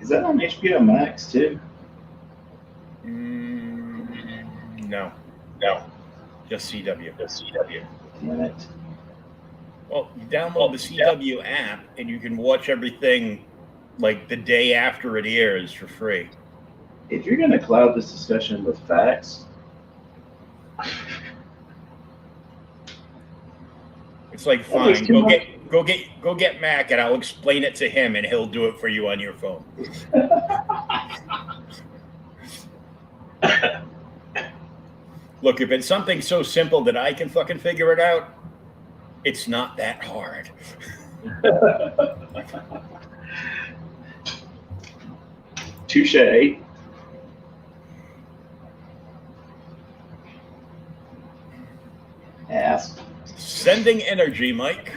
B: Is that on HBO Max too?
A: No, just CW.
B: Damn it.
A: Well, you download the CW app and you can watch everything like the day after it airs for free.
B: If you're going to cloud this discussion with facts,
A: It's like, fine, go get Mac and I'll explain it to him and he'll do it for you on your phone. Look, if it's something so simple that I can fucking figure it out, it's not that hard.
B: touche. Ask.
A: Sending energy, Mike.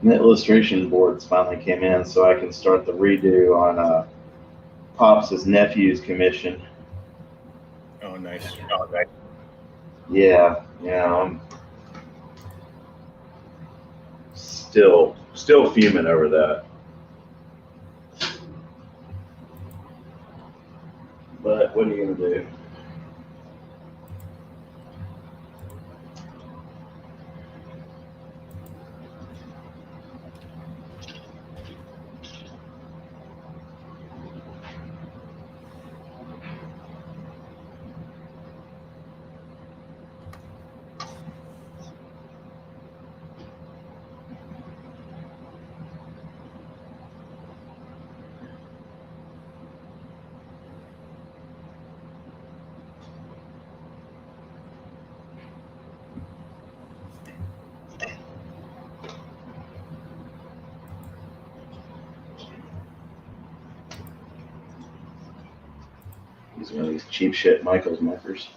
B: And the illustration boards finally came in, so I can start the redo on Pops' nephew's commission.
A: Oh, nice.
B: Yeah, I'm still fuming over that. But what are you gonna do? Use one of these cheap shit Michaels markers.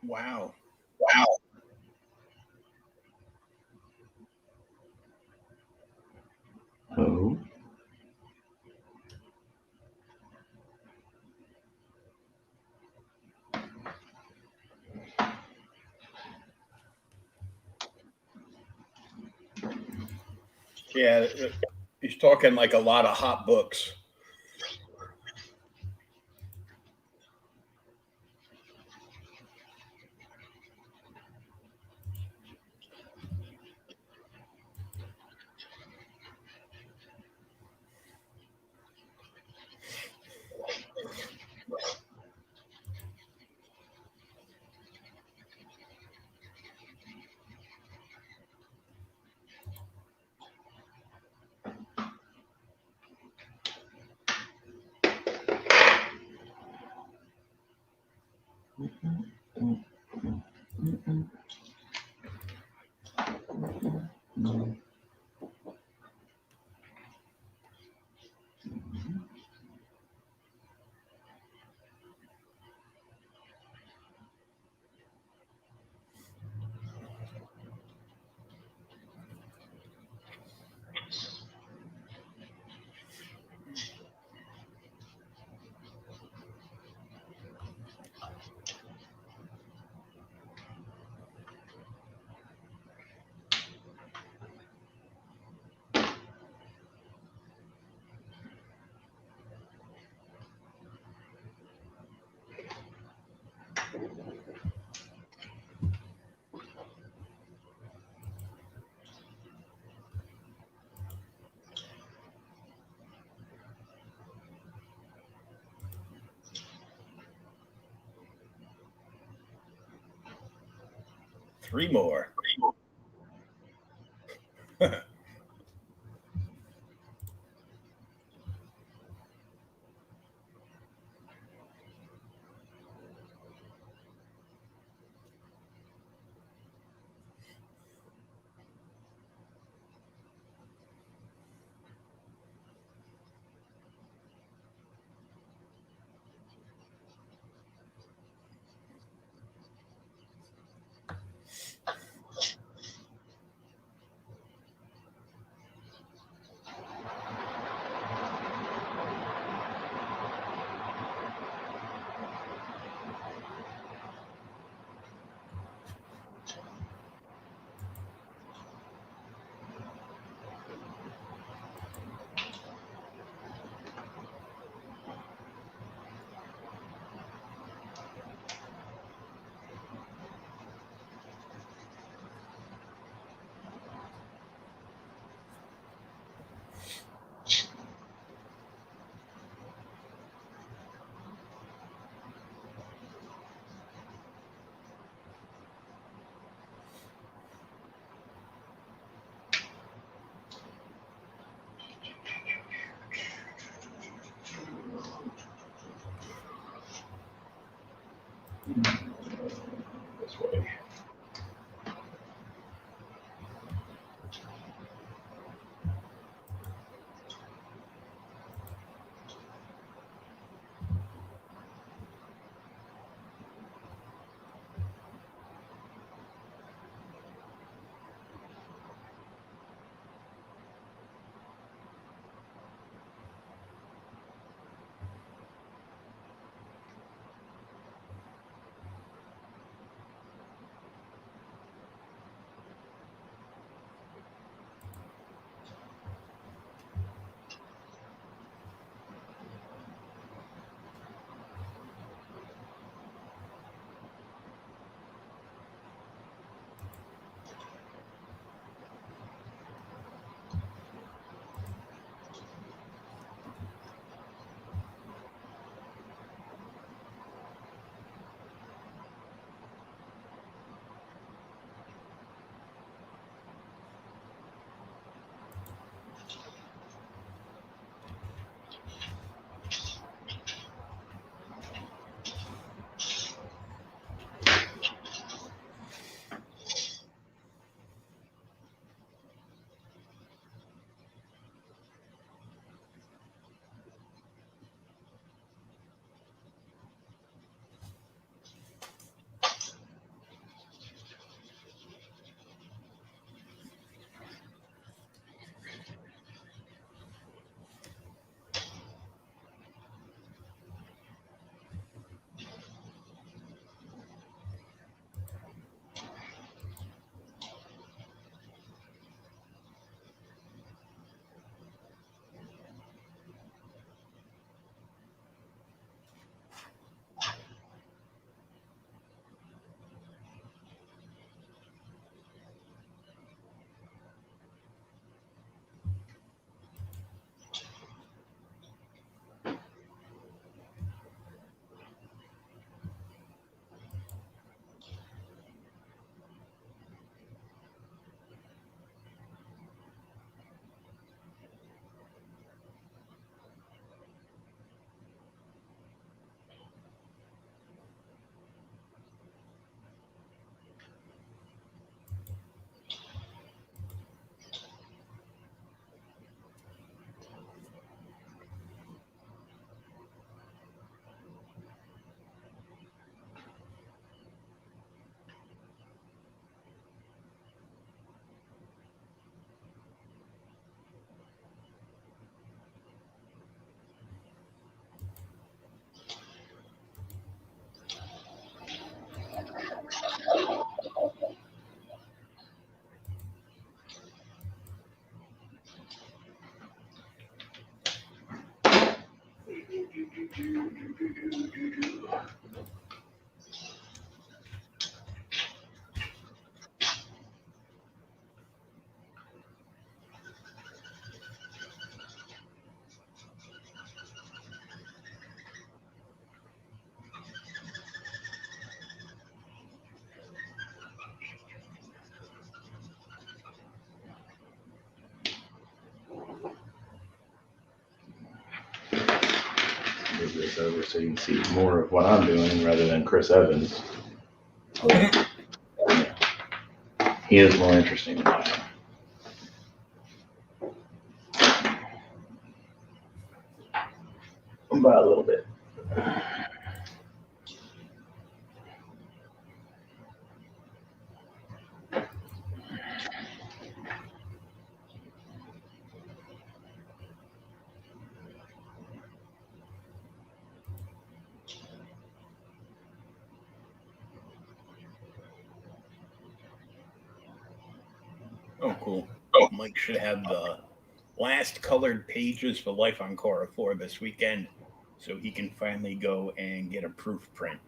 A: Wow.
B: Oh.
A: Yeah, he's talking like a lot of hot books. Three more.
B: This way. Move this over so you can see more of what I'm doing rather than Chris Evans. He is more interesting than I am. By a little bit.
A: Oh, cool. Mike should have the last colored pages for Life on Cora 4 this weekend so he can finally go and get a proof print.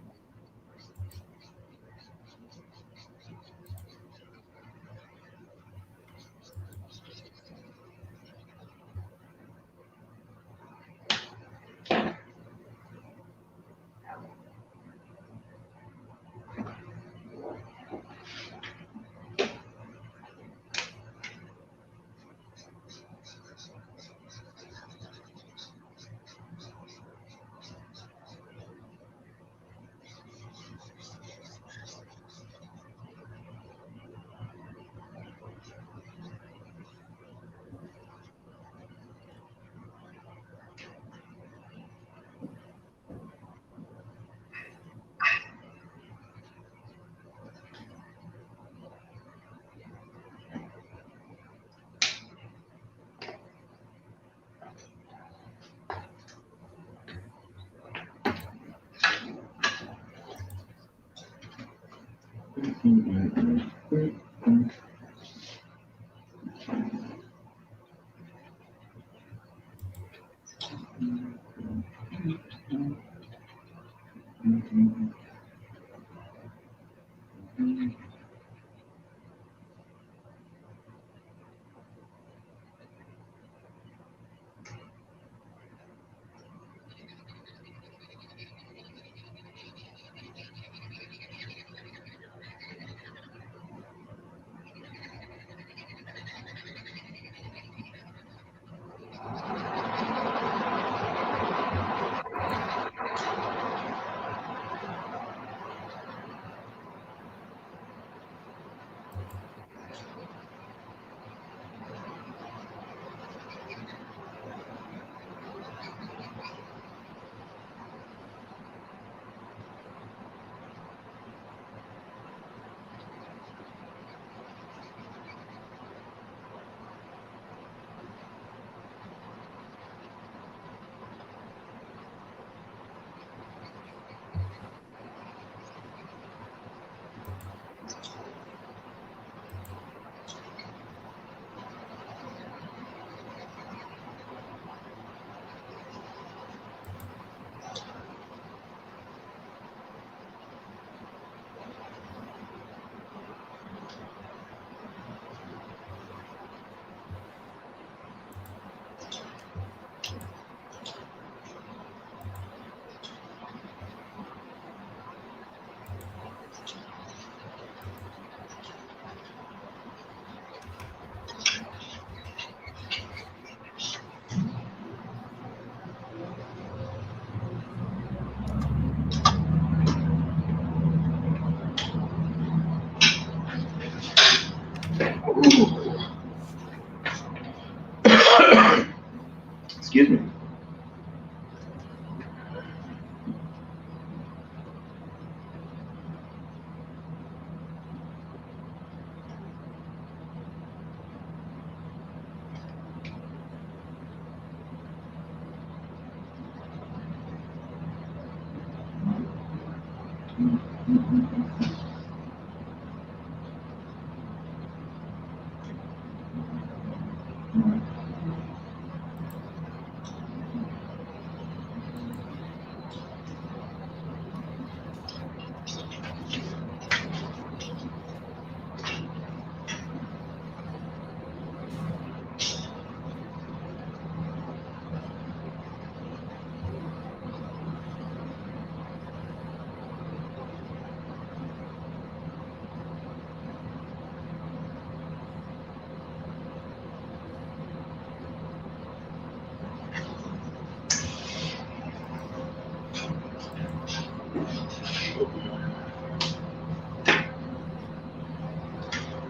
B: Excuse me.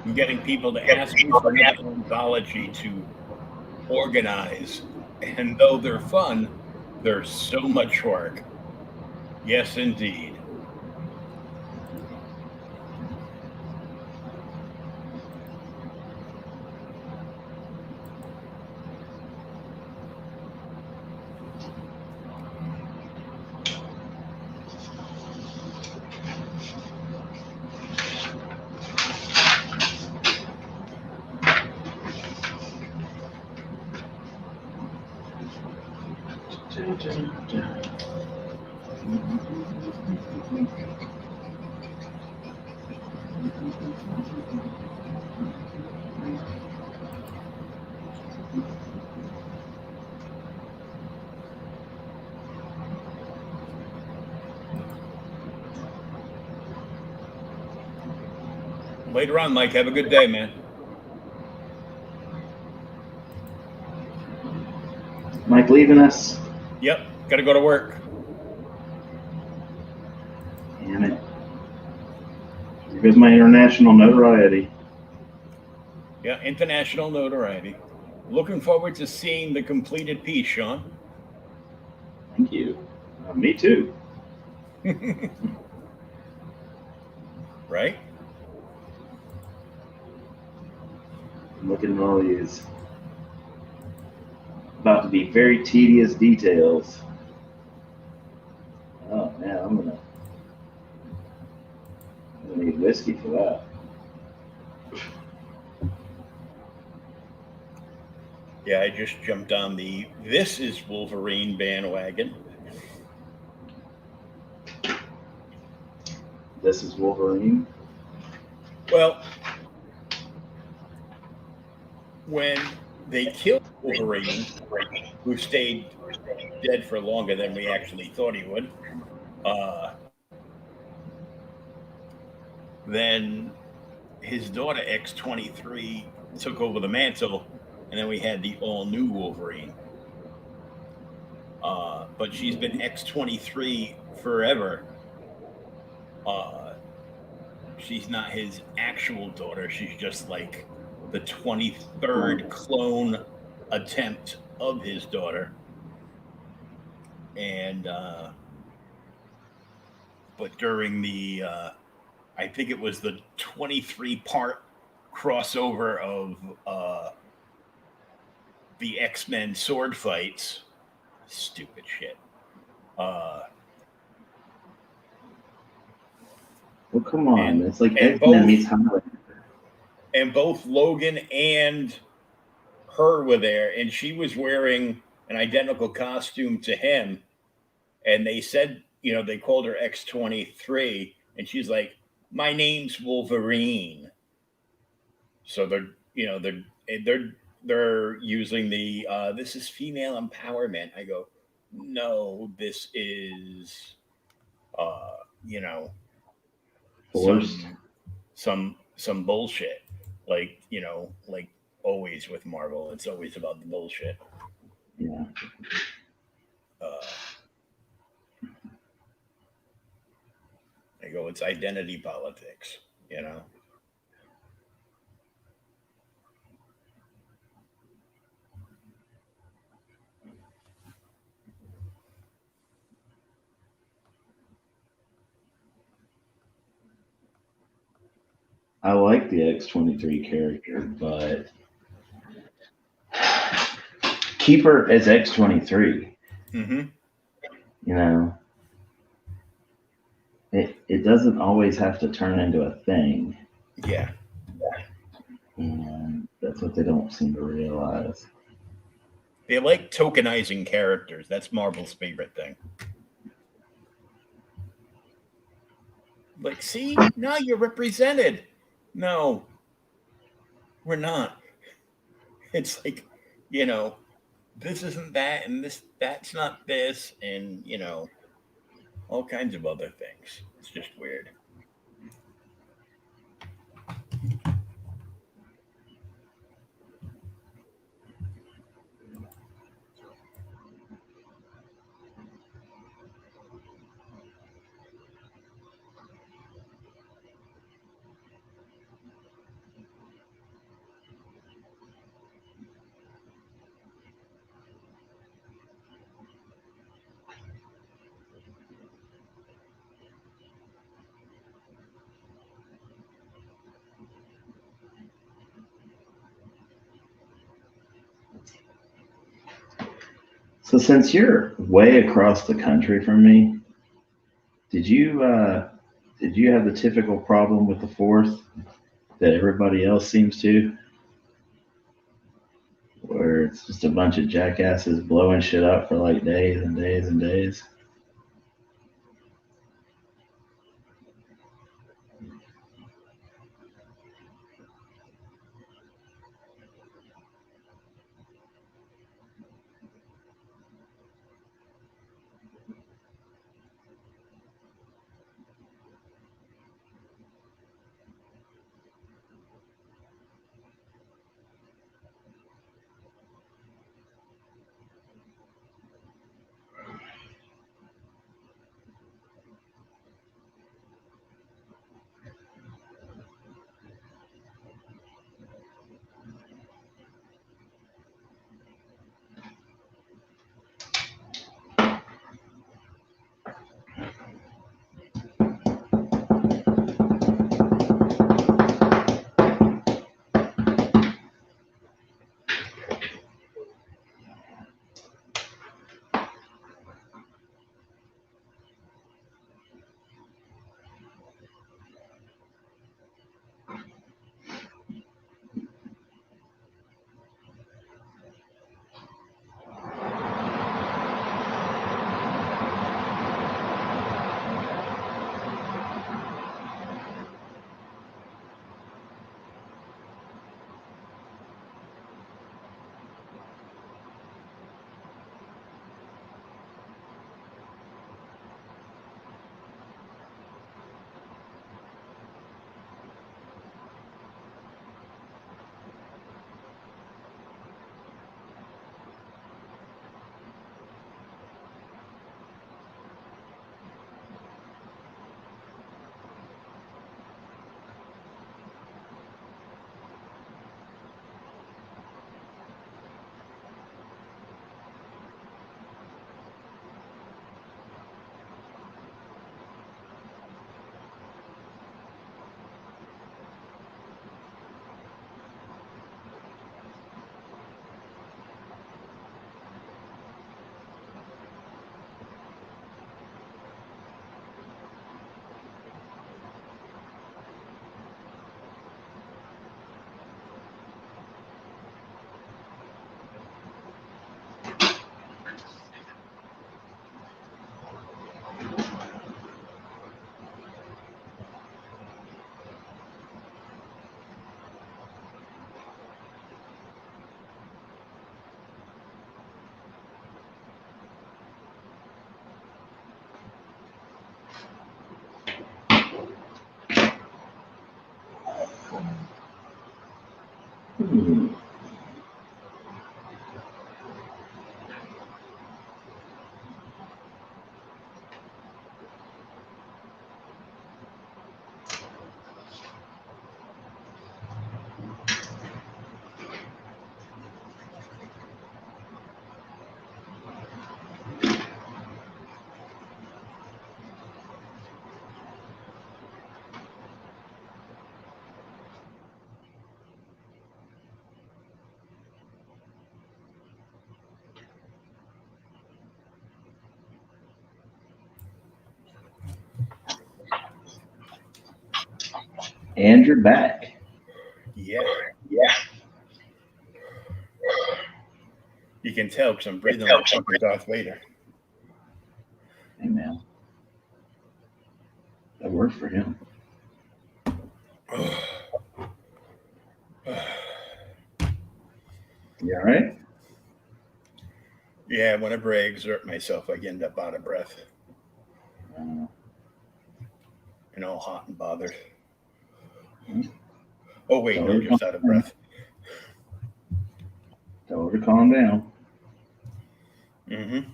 A: I'm getting people to ask me for another anthology to organize. And though they're fun, they're so much work. Yes, indeed. Later on, Mike. Have a good day, man.
B: Mike leaving us.
A: Yep, got to go to work.
B: Damn it. Here goes my international notoriety.
A: Yeah, international notoriety. Looking forward to seeing the completed piece, Sean.
B: Thank you. Me too.
A: Right?
B: Looking at all these about to be very tedious details. Oh man, I'm gonna need whiskey for that.
A: Yeah, I just jumped on the This Is Wolverine bandwagon.
B: This is Wolverine.
A: Well, when they killed Wolverine, who stayed dead for longer than we actually thought he would, then his daughter X-23 took over the mantle, and then we had the all-new Wolverine. But she's been X-23 forever. She's not his actual daughter. She's just like the 23rd clone attempt of his daughter. And but during the I think it was the 23-part crossover of the X-Men sword fights. Stupid shit.
B: Well, come on.
A: And-
B: It's like
A: and
B: X-Men
A: both-
B: meets Highlander.
A: And both Logan and her were there, and she was wearing an identical costume to him. And they said, they called her X-23, and she's like, "My name's Wolverine." So they're using the this is female empowerment. I go, no, this is
B: Forced.
A: some bullshit. Like, like always with Marvel, it's always about the bullshit.
B: Yeah.
A: I go, it's identity politics,
B: I like the X-23 character, but keep her as X-23.
A: Mm-hmm.
B: It doesn't always have to turn into a thing.
A: Yeah.
B: And that's what they don't seem to realize.
A: They like tokenizing characters. That's Marvel's favorite thing. Like, see, now you're represented. No, we're not. It's like, this isn't that, and that's not this, and all kinds of other things. It's just weird.
B: So since you're way across the country from me, did you have the typical problem with the Fourth that everybody else seems to? Where it's just a bunch of jackasses blowing shit up for like days and days and days? And you're back.
A: Yeah.
B: Yeah.
A: You can tell because I'm breathing like fucking Darth Vader.
B: Hey, man. That worked for him. You all right?
A: Yeah, whenever I exert myself, I end up out of breath. And all hot and bothered. Oh, wait, no, just out of breath.
B: Tell her to calm down.
A: Mm-hmm.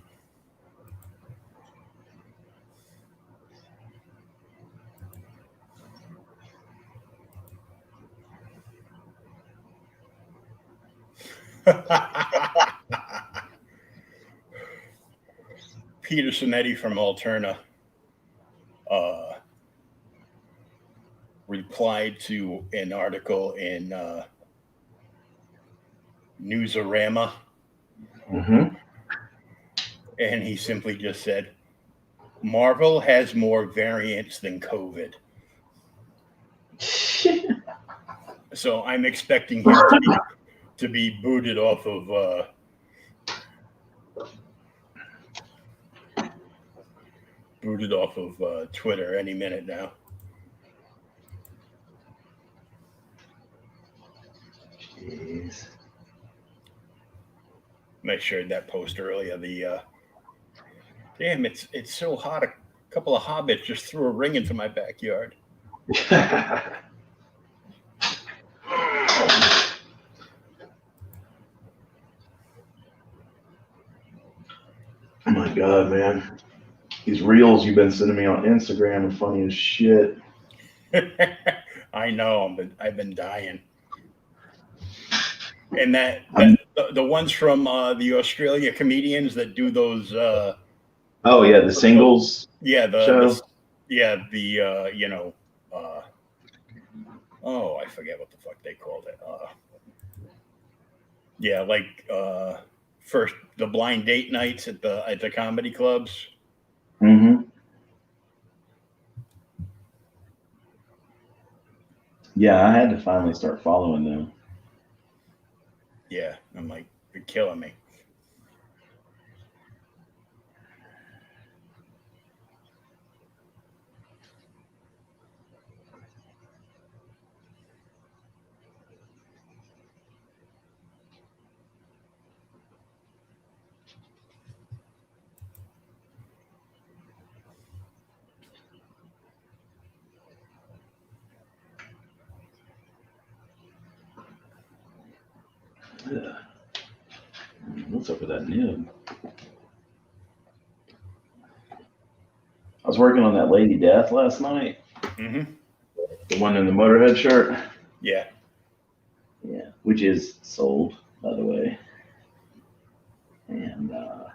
A: Peter Sonetti from Alterna replied to an article in Newsarama, and he simply just said, Marvel has more variants than COVID. So I'm expecting him to be booted off of Twitter any minute now.
B: Jeez.
A: I shared that post earlier. Damn, it's so hot. A couple of hobbits just threw a ring into my backyard.
B: Oh my God, man. These reels you've been sending me on Instagram are funny as shit.
A: I know, but I've been dying. And the ones from the Australia comedians that do those.
B: The singles.
A: Yeah,
B: show.
A: I forget what the fuck they called it. First the blind date nights at the comedy clubs.
B: Mm-hmm. Yeah, I had to finally start following them.
A: Yeah, I'm like, you're killing me.
B: Yeah. What's up with that nib? I was working on that Lady Death last night.
A: Mm-hmm.
B: The one in the Motorhead shirt.
A: Yeah.
B: Yeah, which is sold, by the way. And I'm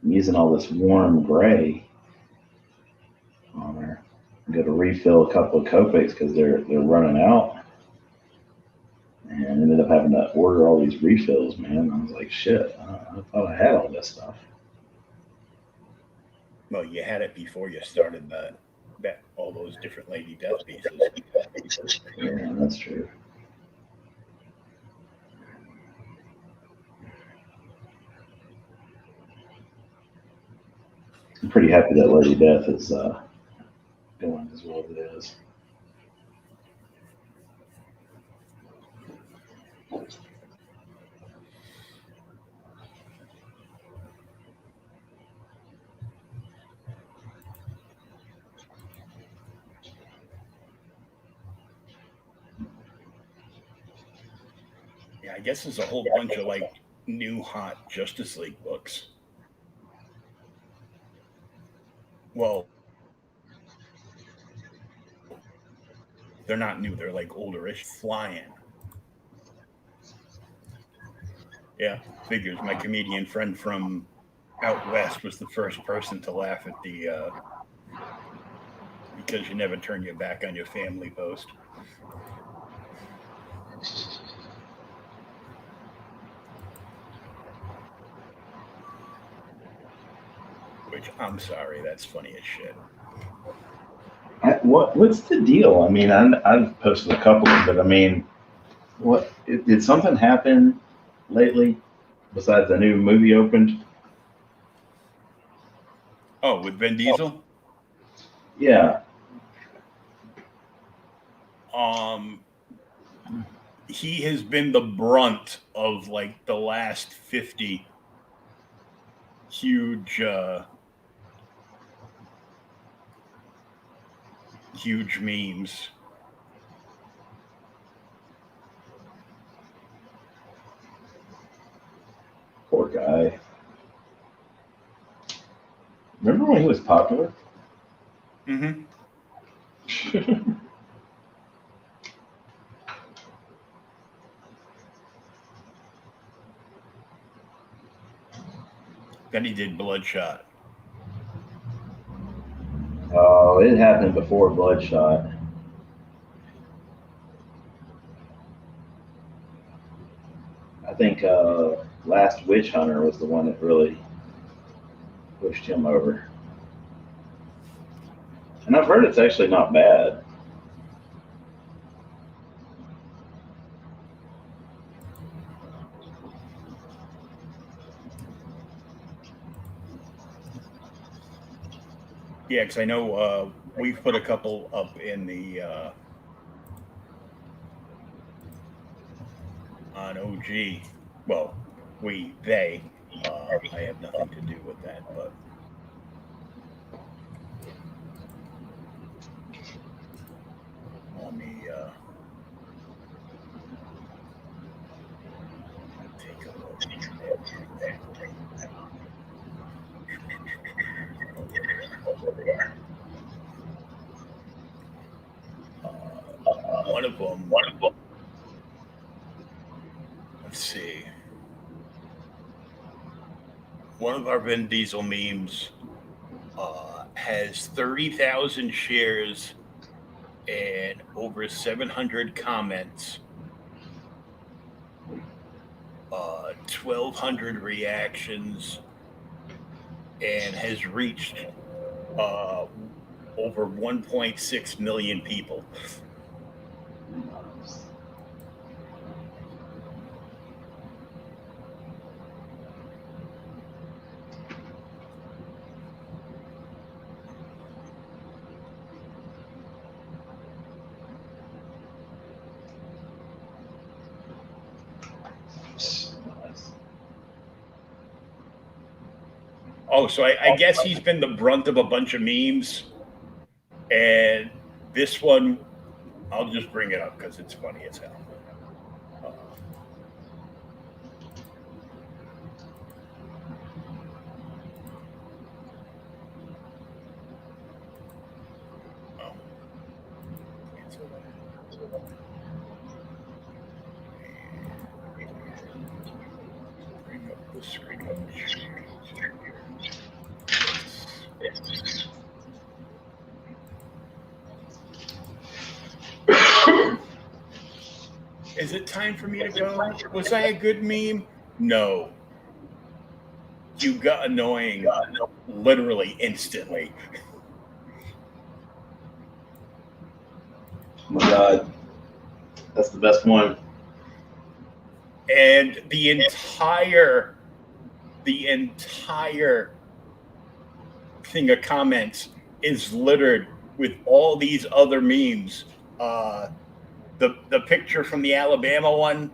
B: using all this warm gray on her. I'm going to refill a couple of Copics because they're running out. And ended up having to order all these refills, man. I was like, shit, I thought I had all this stuff.
A: Well, you had it before you started all those different Lady Death pieces.
B: Yeah, that's true. I'm pretty happy that Lady Death is going as well as it is.
A: I guess there's a whole bunch of like new hot Justice League books. Well, they're not new. They're like olderish. Flying. Yeah, figures. My comedian friend from out west was the first person to laugh at the because you never turn your back on your family post. Which I'm sorry, that's funny as shit.
B: What's the deal? I mean, I've posted a couple, but I mean, did something happen lately besides the new movie opened?
A: Oh, with Vin Diesel?
B: Yeah.
A: He has been the brunt of like the last 50 huge huge memes.
B: Poor guy. Remember when he was popular?
A: Mm-hmm. Then he did Bloodshot.
B: Oh, it happened before Bloodshot. I think Last Witch Hunter was the one that really pushed him over. And I've heard it's actually not bad.
A: Yeah, because I know we've put a couple up in the on OG. Well, they. I have nothing to do with that, but let me take a look. One of them. Let's see. One of our Vin Diesel memes has 30,000 shares and over 700 comments, 1,200 reactions, and has reached over 1.6 million people. Oh, so I guess he's been the brunt of a bunch of memes. And this one, I'll just bring it up because it's funny as hell. Bring up the screen. Is it time for me to go? Was I a good meme? No. You got annoying literally instantly.
B: Oh my God. That's the best one.
A: And the entire thing of comments is littered with all these other memes. The picture from the Alabama one,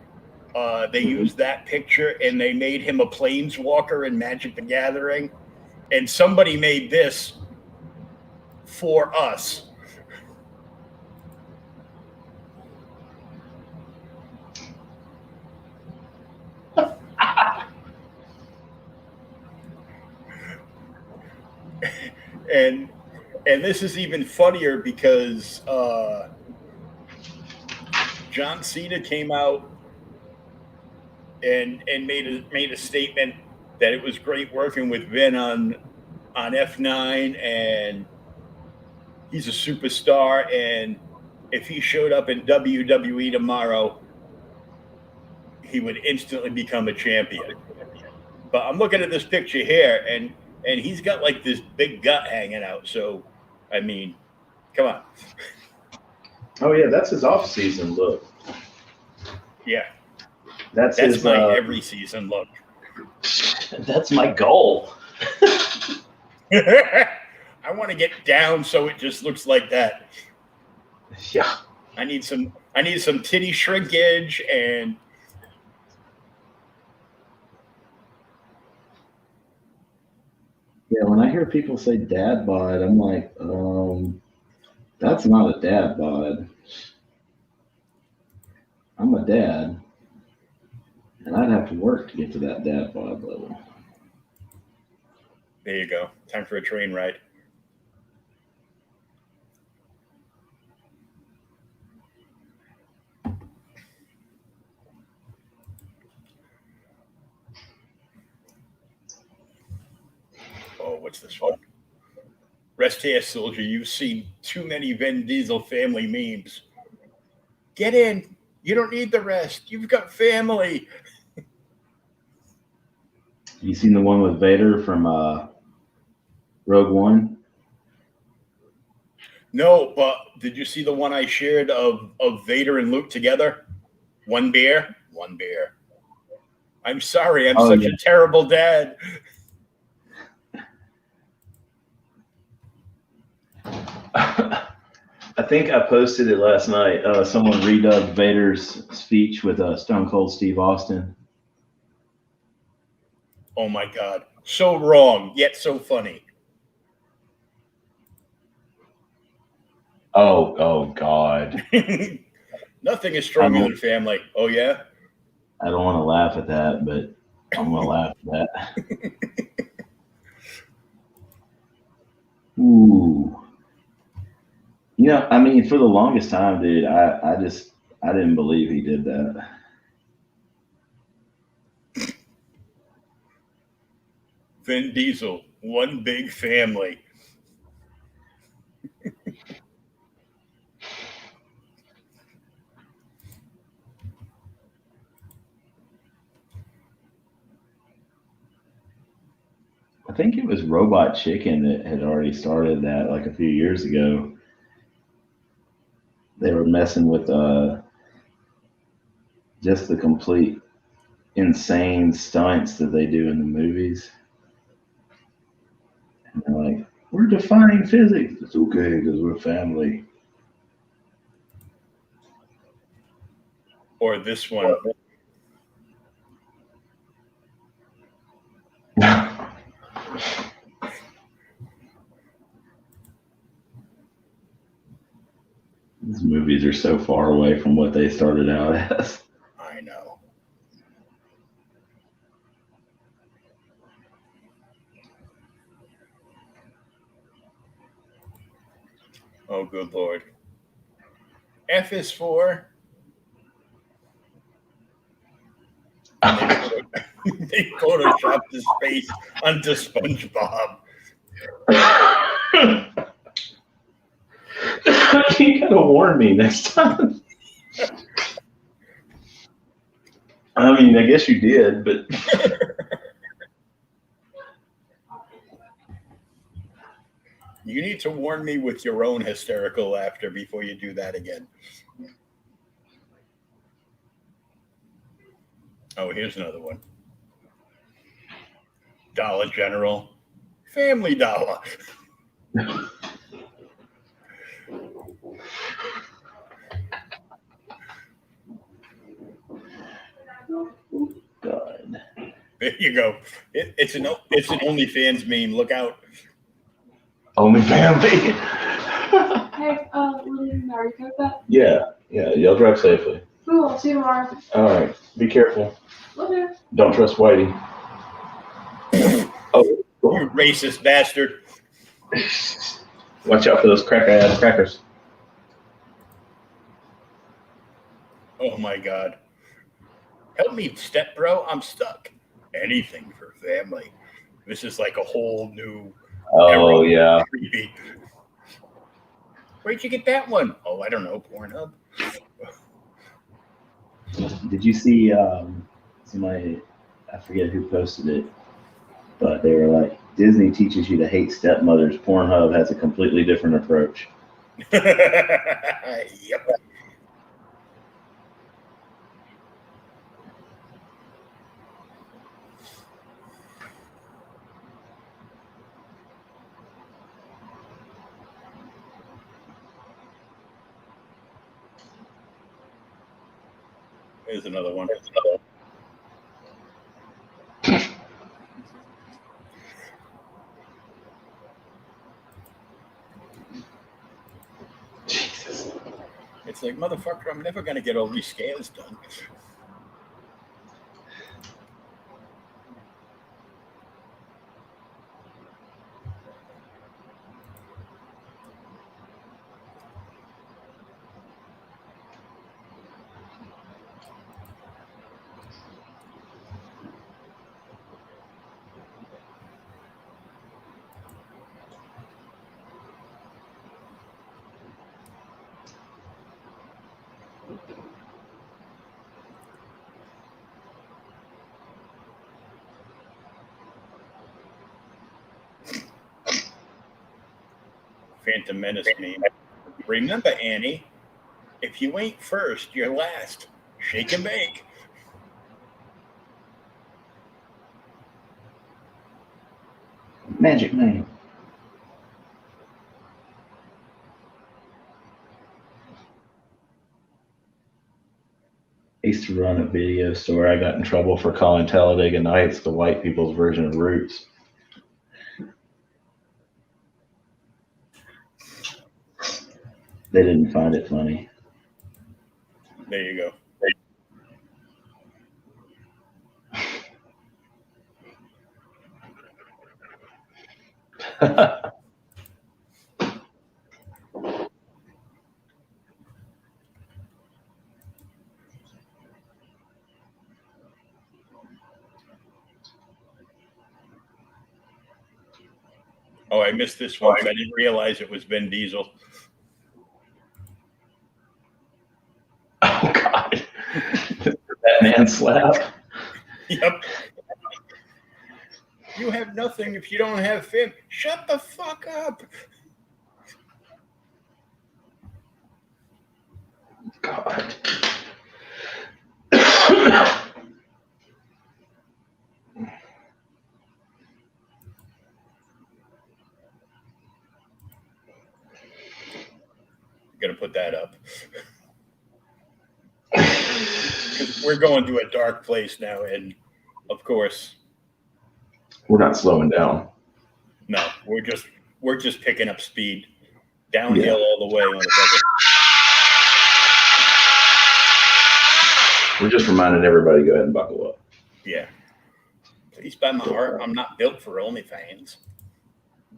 A: they used that picture and they made him a planeswalker in Magic the Gathering. And somebody made this for us. and this is even funnier because John Cena came out and made a statement that it was great working with Vin on F9, and he's a superstar, and if he showed up in WWE tomorrow, he would instantly become a champion. But I'm looking at this picture here, and he's got like this big gut hanging out. So, I mean, come on.
B: Oh yeah, that's his off-season look.
A: Yeah,
B: That's his
A: my every season look.
B: That's my goal.
A: I want to get down so it just looks like that.
B: Yeah.
A: I need some titty shrinkage and
B: Yeah, when I hear people say dad bod, I'm like, that's not a dad bod. I'm a dad, and I'd have to work to get to that dad bod level.
A: there you go. Time for a train ride. Oh, what's this one? Rest here, soldier. You've seen too many Vin Diesel family memes. Get in. You don't need the rest. You've got family.
B: You seen the one with Vader from Rogue One?
A: No, but did you see the one I shared of Vader and Luke together? One beer, one beer. I'm sorry. I'm such a terrible dad.
B: I think I posted it last night. Someone redubbed Vader's speech with Stone Cold Steve Austin.
A: Oh my God. So wrong, yet so funny.
B: Oh God.
A: Nothing is stronger than family. Oh yeah?
B: I don't want to laugh at that, but I'm going to laugh at that. Ooh. You know, I mean, for the longest time, dude, I didn't believe he did that.
A: Vin Diesel, one big family.
B: I think it was Robot Chicken that had already started that like a few years ago. They were messing with just the complete insane stunts that they do in the movies. And they're like, we're defying physics. It's okay because we're family.
A: Or this one.
B: These movies are so far away from what they started out as.
A: I know. Oh, good Lord. F is for. They photoshopped his face onto SpongeBob.
B: You gotta warn me next time. I mean, I guess you did, but
A: you need to warn me with your own hysterical laughter before you do that again. Oh, here's another one. Dollar General. Family Dollar.
B: God.
A: There you go. It's an OnlyFans meme. Look out.
B: Only family.
C: Hey, will you marry Coca?
B: Yeah. Y'all drive safely.
C: Cool, I'll see you tomorrow.
B: All right. Be careful.
C: Okay.
B: Don't trust Whitey. Oh,
A: You racist bastard.
B: Watch out for those crackers.
A: Oh my God. Help me, step bro. I'm stuck. Anything for family. This is like a whole new
B: Oh yeah.
A: creepy. Where'd you get that one? Oh, I don't know. Pornhub.
B: Did you see somebody? I forget who posted it, but they were like, Disney teaches you to hate stepmothers. Pornhub has a completely different approach.
A: Yep. Here's another one.
B: Jesus.
A: It's like, motherfucker, I'm never going to get all these scans done. Phantom Menace meme. Remember, Annie, if you ain't first, you're last. Shake and bake.
B: Magic name. I used to run a video store. I got in trouble for calling Talladega Nights the white people's version of Roots. They didn't find it funny.
A: There you go. Oh, I missed this one. I didn't realize it was Vin Diesel.
B: Oh God. Batman slap.
A: Yep. You have nothing if you don't have Finn. Shut the fuck up.
B: God.
A: Gonna put that up. Because we're going to a dark place now, and of course,
B: We're not slowing down.
A: no, we're just picking up speed, downhill all the way on the budget.
B: We're just reminding everybody to go ahead and buckle up.
A: Yeah. Please buy my heart. I'm not built for OnlyFans.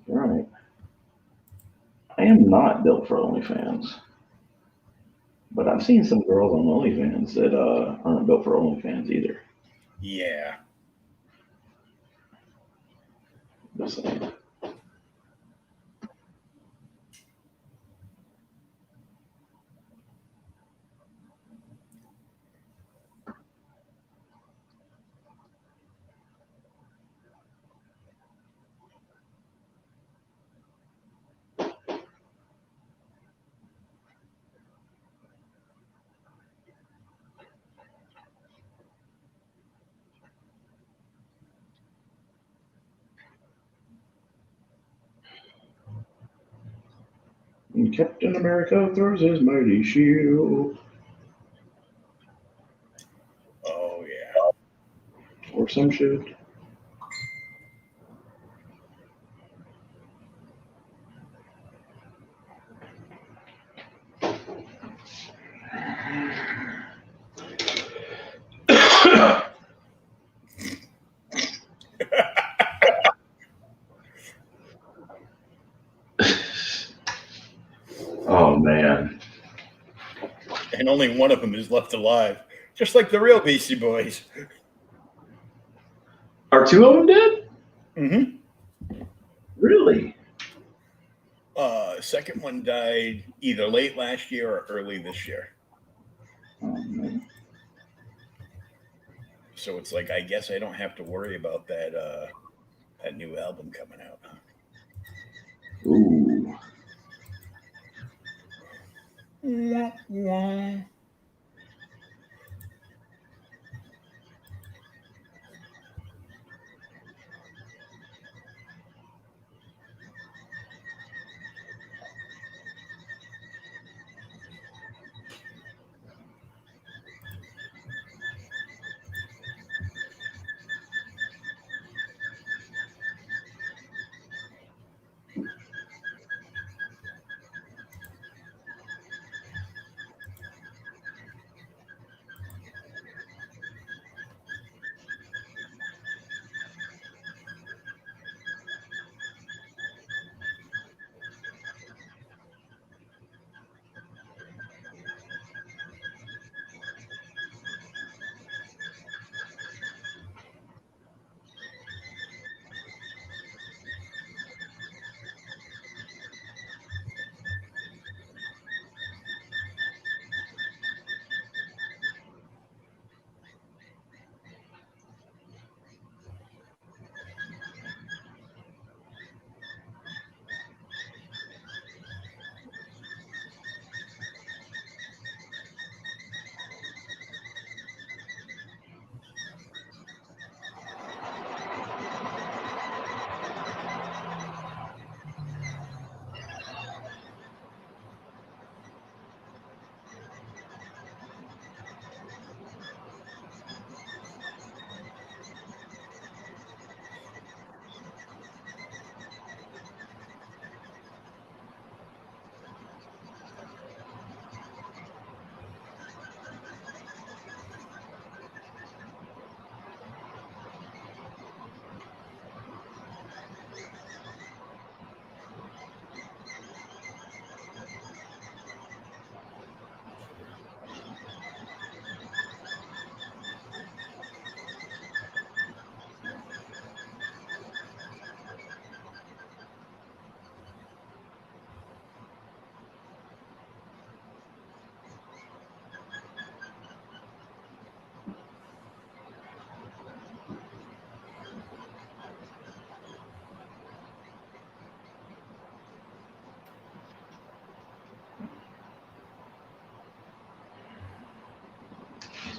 B: Right. I am not built for OnlyFans. But I've seen some girls on OnlyFans that aren't built for OnlyFans either.
A: Yeah.
B: Just saying. And Captain America throws his mighty shield.
A: Oh, yeah.
B: Or some shit. man.
A: And only one of them is left alive, just like the real Beastie Boys.
B: Are two of them dead?
A: Mm-hmm.
B: Really?
A: Second one died either late last year or early this year.
B: Oh, man.
A: So it's like, I guess I don't have to worry about that new album coming out.
B: Ooh.
A: Yeah.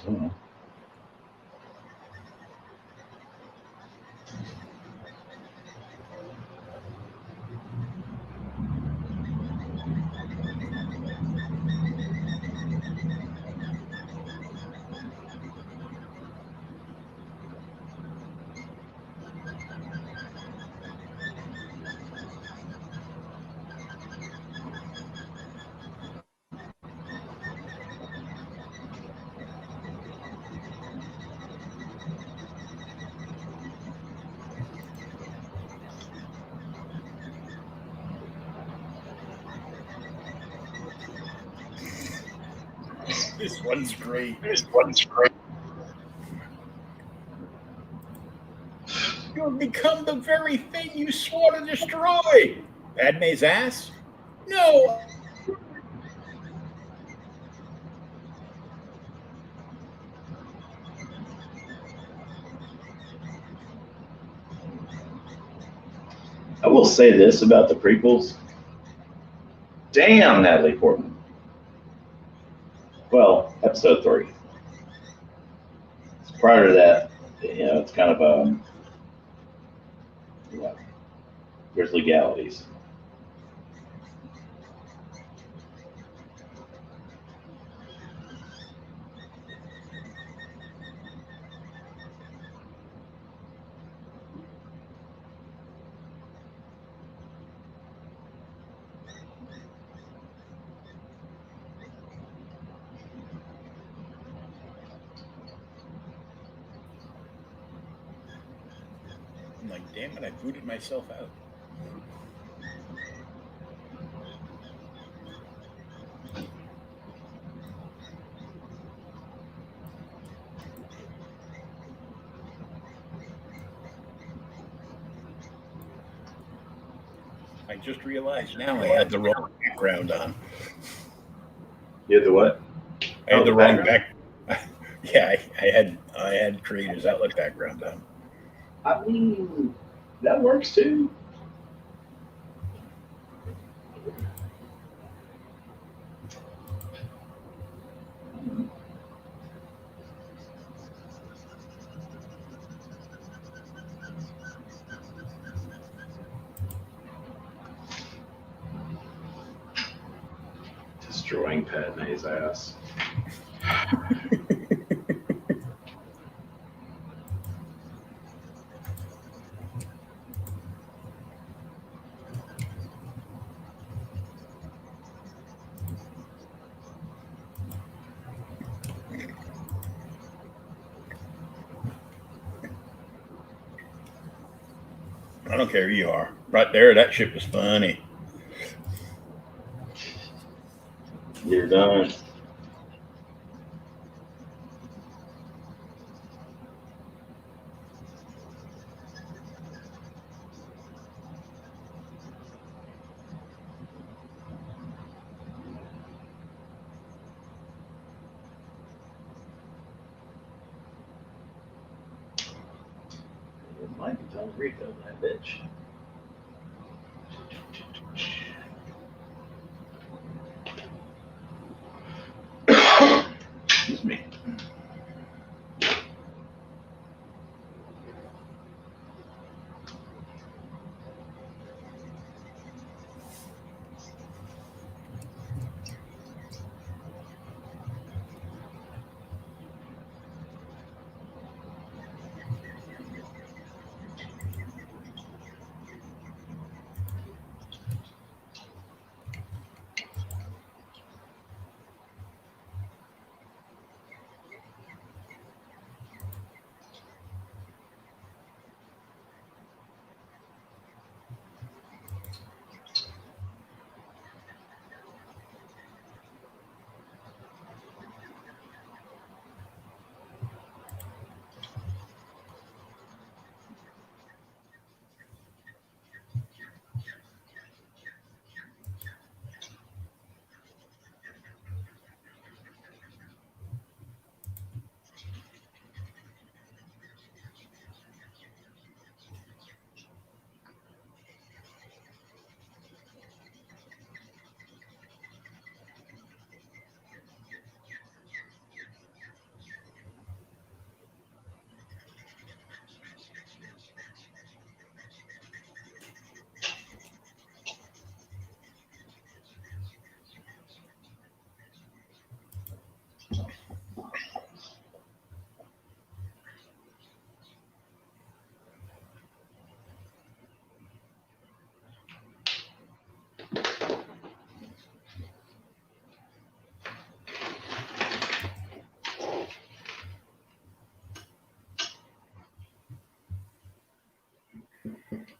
B: Oh.
A: This one's great. You have become the very thing you swore to destroy. Padme's ass? No.
B: I will say this about the prequels. Damn, Natalie Portman. Well, episode 3. Prior to that, it's kind of there's legalities.
A: I'm like, damn it, I booted myself out. I just realized now I had the wrong background on.
B: You had the what?
A: I had the wrong
B: background?
A: Yeah, I had Creators Outlet background on.
B: I mean, that works too. Destroying Padme's ass.
A: I don't care who you are. Right there, that shit was funny.
B: You're done. It might be time to refill that bitch. Excuse me.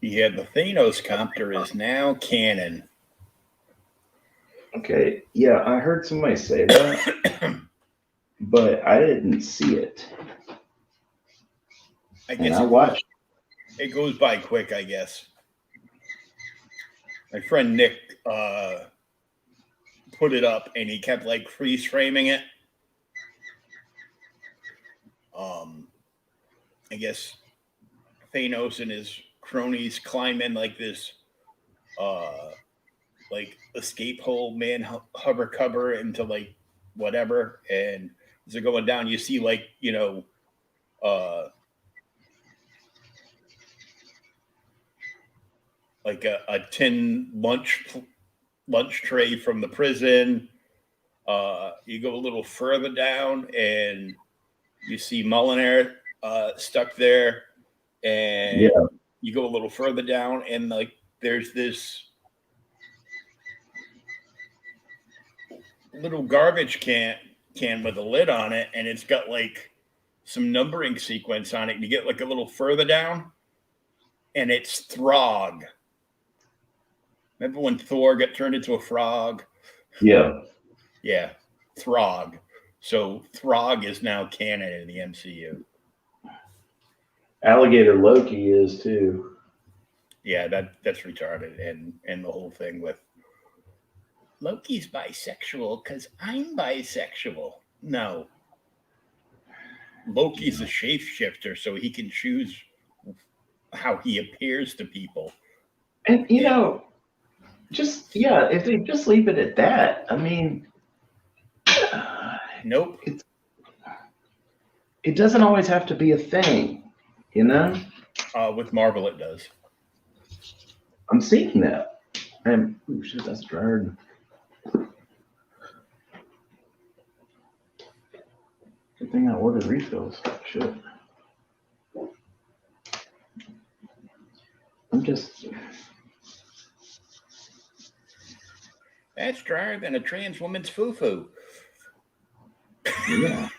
A: Yeah, the Thanos copter is now canon.
B: Okay, yeah, I heard somebody say that, but I didn't see it.
A: I guess
B: I watched.
A: it goes by quick, I guess. My friend Nick put it up and he kept like freeze framing it. I guess Thanos and his cronies climb in like this like escape hole man hover cover into like whatever, and as they're going down you see like like a tin lunch tray from the prison. You go a little further down and you see Molinare stuck there, and
B: Yeah.
A: you go a little further down and like there's this little garbage can with a lid on it, and it's got like some numbering sequence on it. And you get like a little further down and it's Throg. Remember when Thor got turned into a frog?
B: Yeah.
A: Yeah, Throg. So Throg is now canon in the MCU.
B: Alligator Loki is too.
A: Yeah, that's retarded, and the whole thing with Loki's bisexual because I'm bisexual. No, Loki's a shapeshifter, so he can choose how he appears to people.
B: And you know, just yeah, if they just leave it at that, I mean,
A: Nope.
B: it doesn't always have to be a thing, you know.
A: With Marvel, it does.
B: I'm seeing that. And oh shit, that's hard. Good thing I ordered refills. Shit. I'm just.
A: That's drier than a trans woman's foo-foo.
B: Yeah.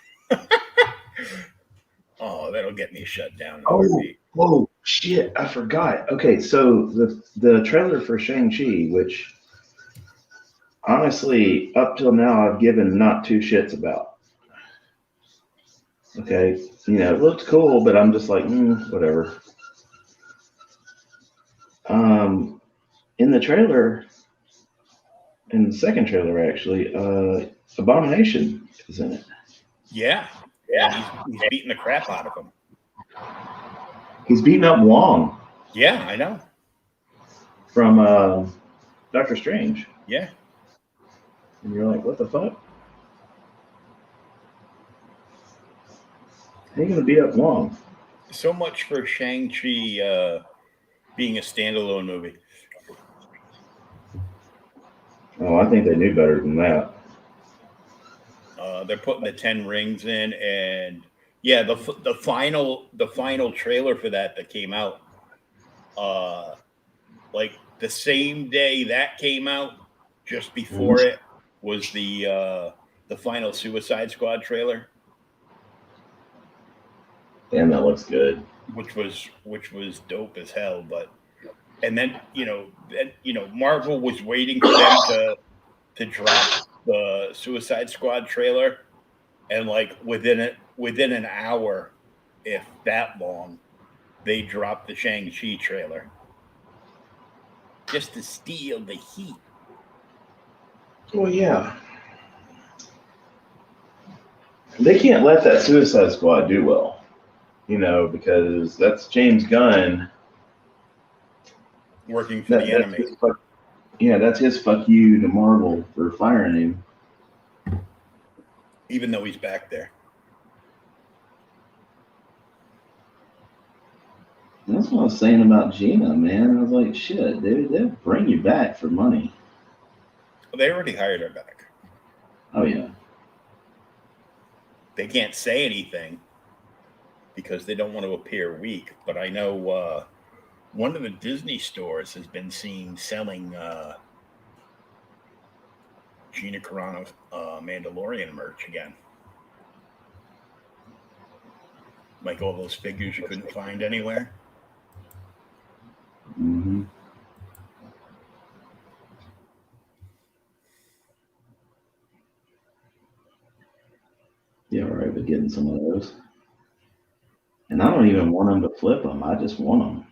A: Oh, that'll get me shut down.
B: Oh shit! I forgot. Okay, so the trailer for Shang-Chi, which honestly, up till now, I've given not two shits about. Okay, you know, it looked cool, but I'm just like, whatever. In the trailer, in the second trailer, actually, Abomination is in it.
A: Yeah. He's beating the crap out of him.
B: He's beating up Wong.
A: Yeah, I know.
B: From Doctor Strange.
A: Yeah.
B: And you're like, what the fuck? How you gonna beat up Wong?
A: So much for Shang-Chi being a standalone movie.
B: Oh, I think they knew better than that.
A: They're putting the 10 rings in, and yeah, the final trailer for that came out, like the same day that came out, just before it was the final Suicide Squad trailer.
B: Damn, that looks good.
A: Which was dope as hell, but and then Marvel was waiting for them to drop the Suicide Squad trailer, and like within an hour, if that long, they dropped the Shang-Chi trailer just to steal the heat.
B: Well, yeah. They can't let that Suicide Squad do well, you know, because that's James Gunn
A: working for the enemy.
B: That's his fuck you to Marvel for firing him.
A: Even though he's back there.
B: That's what I was saying about Gina, man. I was like, shit, dude, they'll bring you back for money.
A: Well, they already hired her back.
B: Oh, yeah.
A: They can't say anything because they don't want to appear weak. But I know one of the Disney stores has been seen selling Gina Carano Mandalorian merch again. Like all those figures you couldn't find anywhere.
B: Mm-hmm. Yeah, right, but getting some of those. And I don't even want them to flip them. I just want them.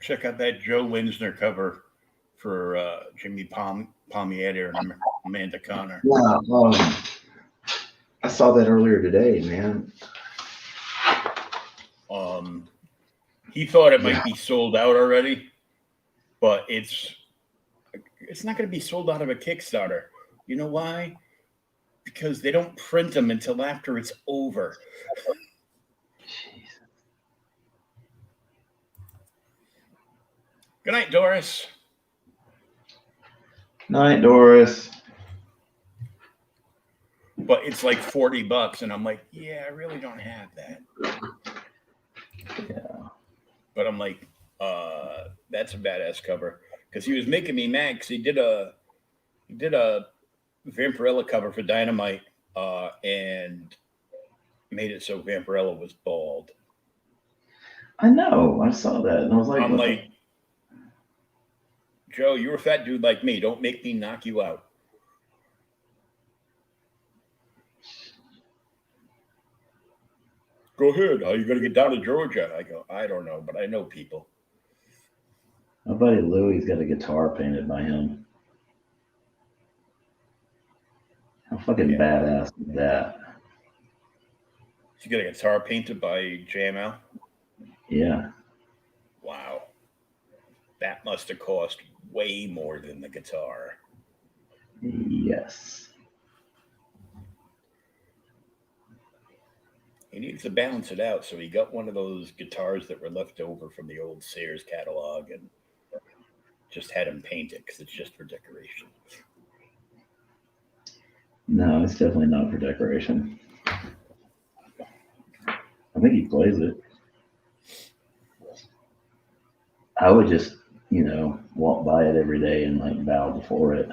A: Check out that Joe Linsner cover for Jimmy Palmiotti and Amanda Connor.
B: Yeah, I saw that earlier today, man.
A: He thought it might be sold out already, but it's not going to be sold out of a Kickstarter. You know why? Because they don't print them until after it's over. Good night, Doris.
B: Night, Doris.
A: But it's like $40, and I'm like, yeah, I really don't have that.
B: Yeah.
A: But I'm like, that's a badass cover, because he was making me mad because he did a Vampirella cover for Dynamite, and made it so Vampirella was bald.
B: I know. I saw that, and I was like,
A: I'm like, Joe, you're a fat dude like me. Don't make me knock you out. Go ahead. How are you going to get down to Georgia? I go, I don't know, but I know people.
B: my buddy Louie's got a guitar painted by him. How fucking badass is that?
A: You got a guitar painted by JML?
B: Yeah.
A: Wow. That must have cost way more than the guitar.
B: Yes.
A: He needs to balance it out, so he got one of those guitars that were left over from the old Sears catalog and just had him paint it because it's just for decoration.
B: No, it's definitely not for decoration. I think he plays it. I would just, walk by it every day and like bow before it.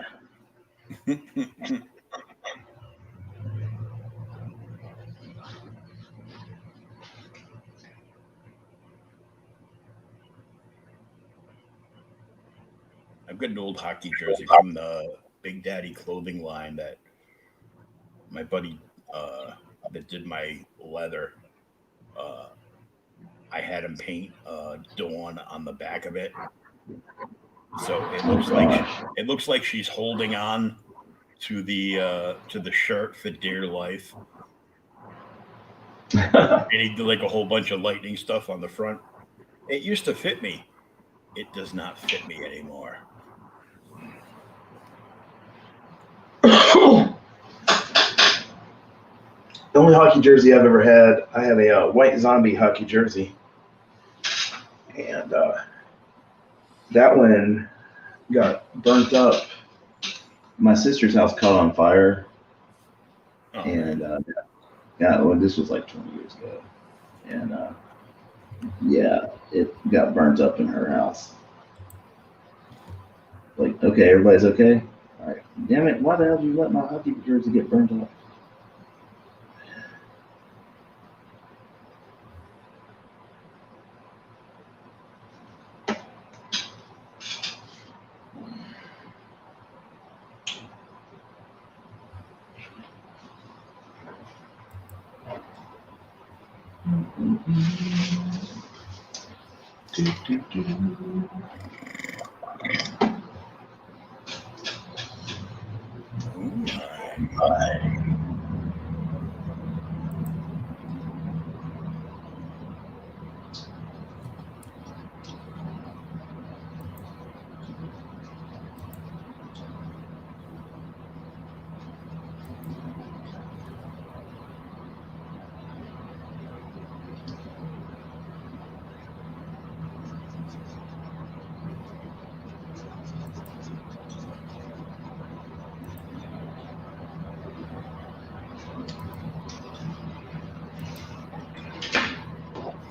A: I've got an old hockey jersey from the Big Daddy clothing line that my buddy that did my leather, I had him paint Dawn on the back of it. So it looks like she's holding on to the shirt for dear life. And he did like a whole bunch of lightning stuff on the front. It used to fit me. It does not fit me anymore.
B: The only hockey jersey I've ever had, I have a White Zombie hockey jersey. And that one got burnt up. My sister's house caught on fire.
A: Oh,
B: And this was like 20 years ago. And it got burnt up in her house. Like, okay, everybody's okay? All right. Damn it, why the hell did you let my hockey jersey get burnt up?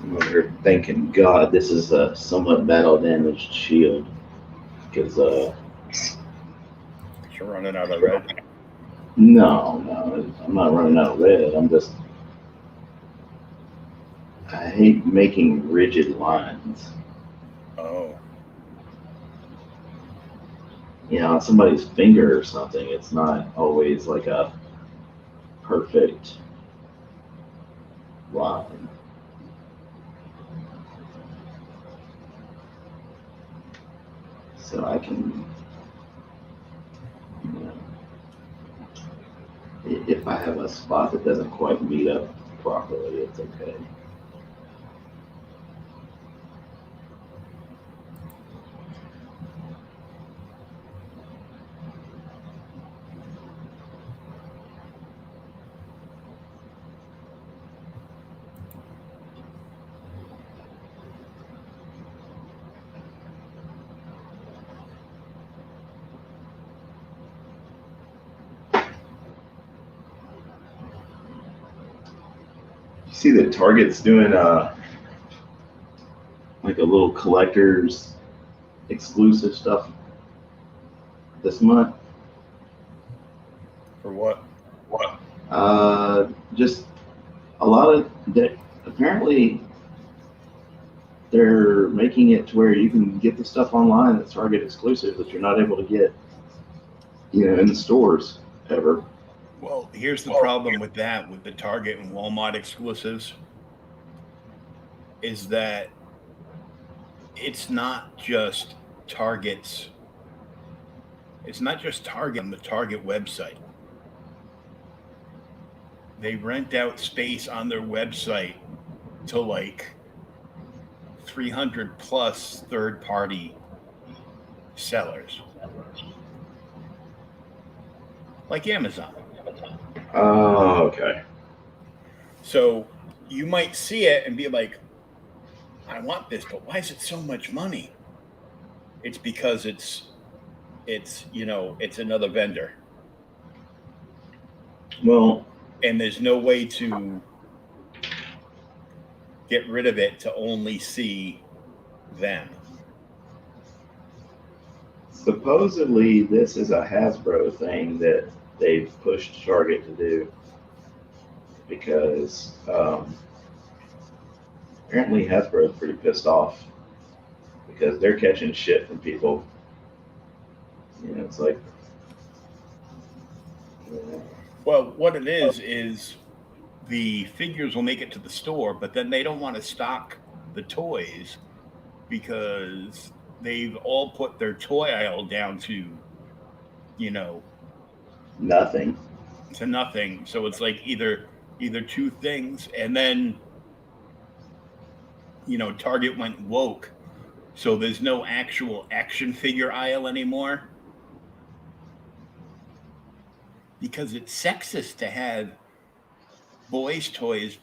B: I'm over here thanking God this is a somewhat battle damaged shield. Because,
A: You're running out of red.
B: no, I'm not running out of red. I hate making rigid lines.
A: Oh.
B: You know, on somebody's finger or something, it's not always like a perfect line. So I can, you know, if I have a spot that doesn't quite meet up properly, it's okay. You see that Target's doing like a little collector's exclusive stuff this month.
A: For what?
B: Just a lot of that. Apparently, they're making it to where you can get the stuff online that's Target exclusive that you're not able to get, you know, in the stores ever.
A: Well, here's the problem with that, with the Target and Walmart exclusives, is that it's not just Target's. It's not just Target on the Target website. They rent out space on their website to like 300 plus third party sellers, like Amazon.
B: Oh, okay.
A: So you might see it and be like, I want this, but why is it so much money? It's because it's another vendor.
B: Well,
A: And there's no way to get rid of it to only see them.
B: supposedly this is a Hasbro thing that they've pushed Target to do because apparently Hasbro's pretty pissed off because they're catching shit from people. You know, it's like,
A: Well, what it is the figures will make it to the store, but then they don't want to stock the toys because they've all put their toy aisle down to, you know,
B: nothing.
A: to nothing. So it's like either two things, and then Target went woke, so there's no actual action figure aisle anymore because it's sexist to have boys' toys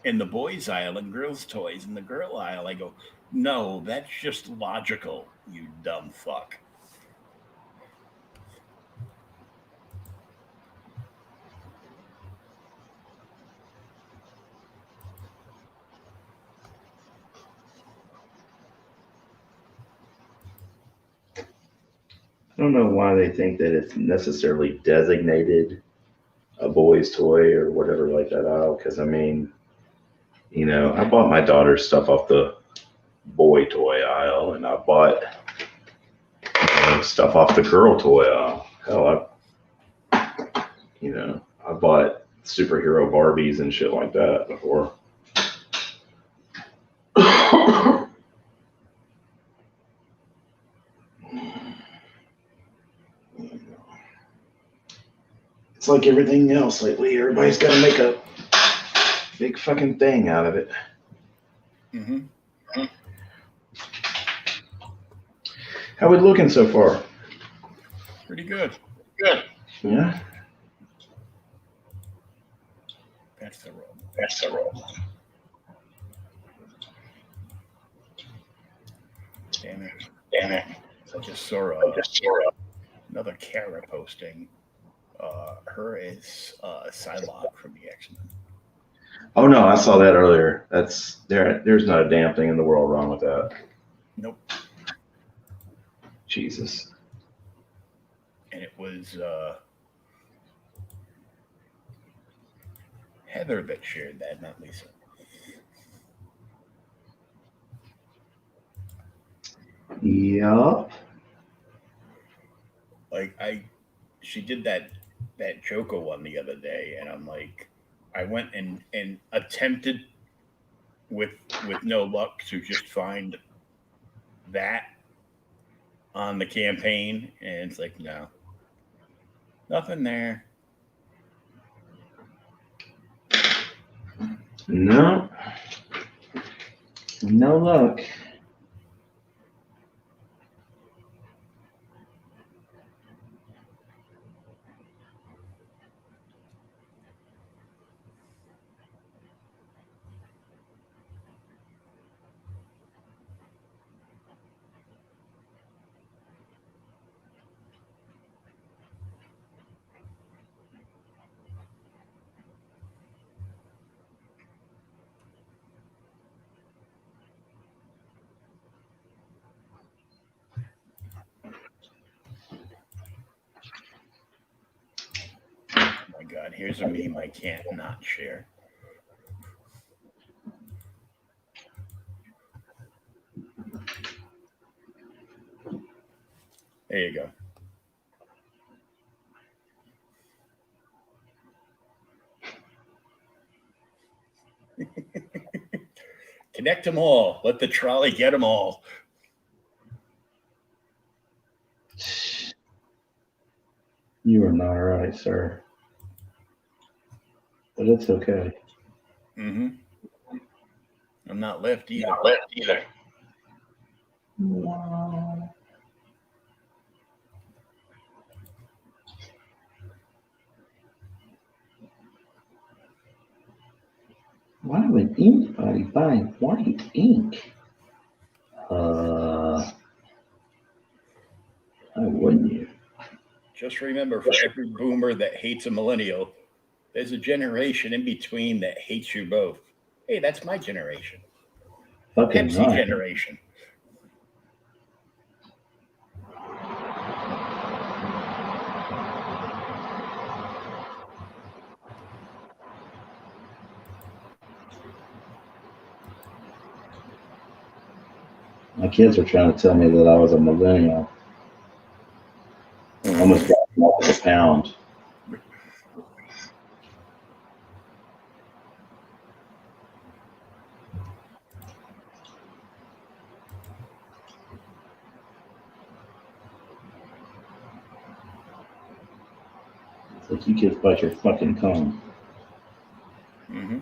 A: in the boys aisle and girls' toys in the girl aisle. I go, no, that's just logical, you dumb fuck.
B: I don't know why they think that it's necessarily designated a boy's toy or whatever like that aisle. Because I mean, you know, I bought my daughter's stuff off the boy toy aisle, and I bought stuff off the girl toy aisle. Hell, I bought superhero Barbies and shit like that before. It's like everything else lately. Everybody's got to make a big fucking thing out of it.
A: Mm-hmm.
B: How we looking so far?
A: Pretty good.
B: Yeah.
A: That's the roll. Damn it. I just saw another Kara posting Her as Psylocke from the X-Men.
B: Oh no, I saw that earlier. That's there. There's not a damn thing in the world wrong with that.
A: Nope.
B: Jesus.
A: And it was Heather that shared that, not Lisa.
B: Yup.
A: Like she did that Joko one the other day, and I'm like, I went and attempted with no luck to just find that on the campaign, and it's like, no, nothing there.
B: No. No luck.
A: Oh my God, here's a meme I can't not share. There you go. Connect them all. Let the trolley get them all.
B: You are not right, sir. But it's okay.
A: Mm-hmm. I'm not left either.
B: Wow. Why would anybody buy white ink? Why wouldn't you?
A: Just remember, for every boomer that hates a millennial, there's a generation in between that hates you both. Hey, that's my generation.
B: Fucking
A: Pepsi
B: right.
A: generation.
B: My kids are trying to tell me that I was a millennial. I almost got them off of a pound. It's like you kids bite your fucking tongue.
A: Mm-hmm.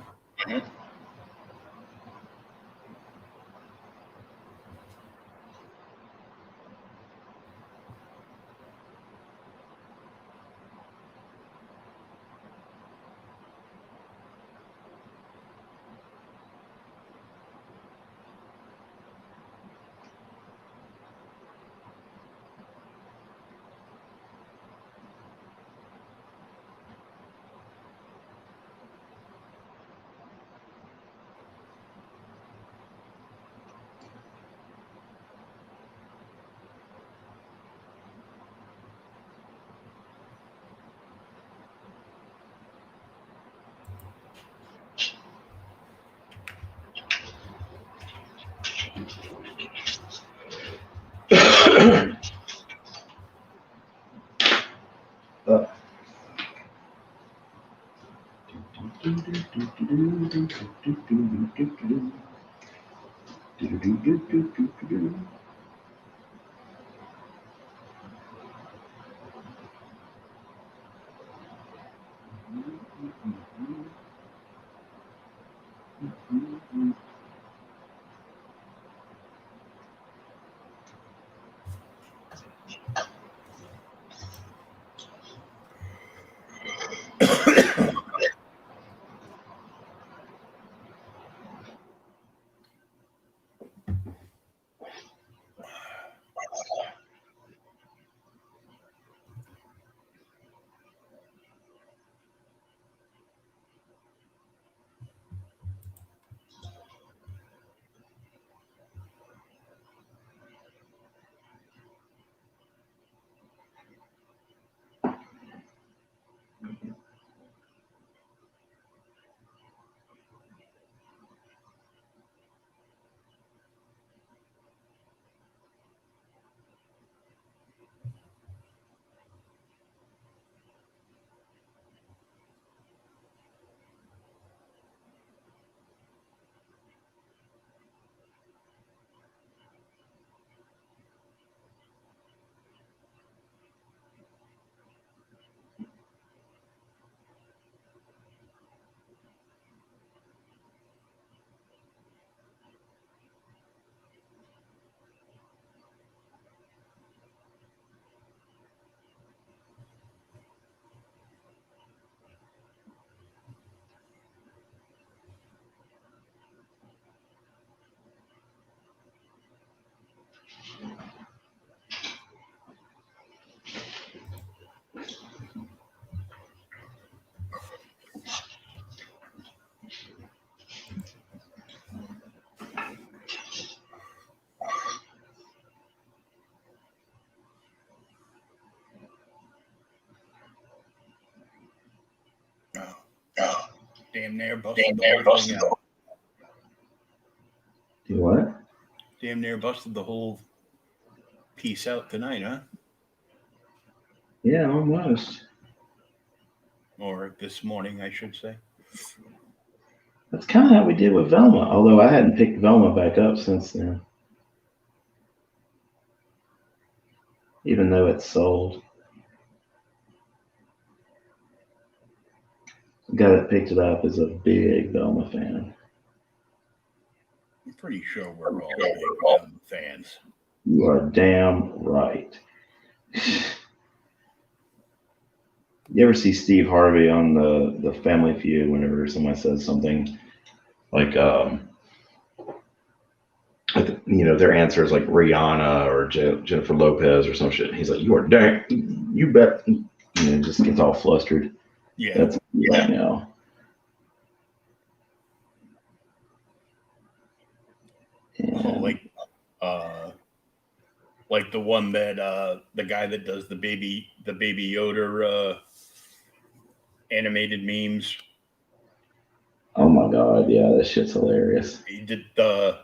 A: Damn near busted the whole thing out.
B: You what?
A: Damn near busted the whole piece out tonight, huh?
B: Yeah, almost.
A: Or this morning, I should say.
B: That's kind of how we did with Velma, although I hadn't picked Velma back up since then. Even though it's sold. The guy that picked it up is a big Velma fan.
A: I'm pretty sure we're all big fans.
B: You are damn right. You ever see Steve Harvey on the Family Feud whenever someone says something like, their answer is like Rihanna or Jennifer Lopez or some shit. He's like, you are dang, you bet. Just gets all flustered.
A: Yeah.
B: That's right now.
A: Oh, like the one that the guy that does the baby Yoda animated memes.
B: Oh my god, yeah, that shit's hilarious.
A: He did the.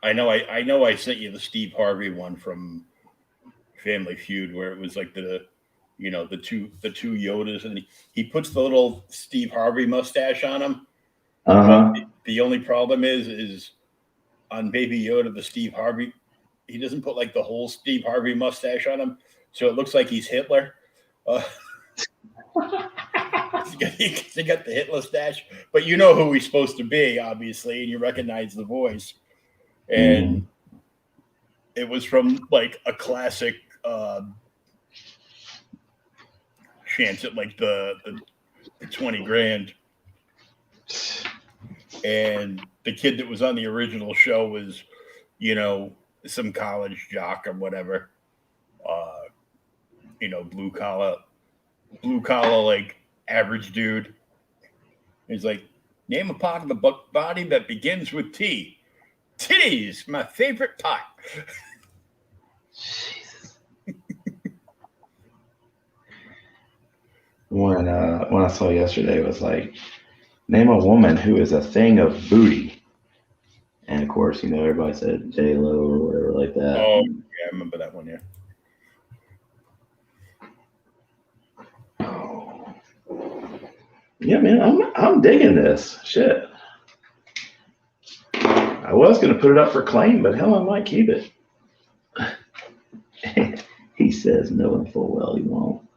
A: I know I sent you the Steve Harvey one from Family Feud where it was like the two Yodas, and he puts the little Steve Harvey mustache on him.
B: Uh-huh.
A: But the only problem is on Baby Yoda, the Steve Harvey, he doesn't put like the whole Steve Harvey mustache on him, so it looks like he's Hitler. He got the Hitler stash, but you know who he's supposed to be, obviously, and you recognize the voice. And it was from like a classic chance at like the 20 grand. And the kid that was on the original show was, some college jock or whatever. Blue collar, like average dude. He's like, name a part of the body that begins with T. Titties, my favorite part.
B: Jesus. One I saw yesterday was like, name a woman who is a thing of booty. And of course, everybody said J-Lo or whatever like that.
A: Oh, yeah, I remember that one, yeah.
B: Oh. Yeah, man, I'm digging this shit. I was gonna put it up for claim, but hell, I might keep it. He says, knowing full well he won't.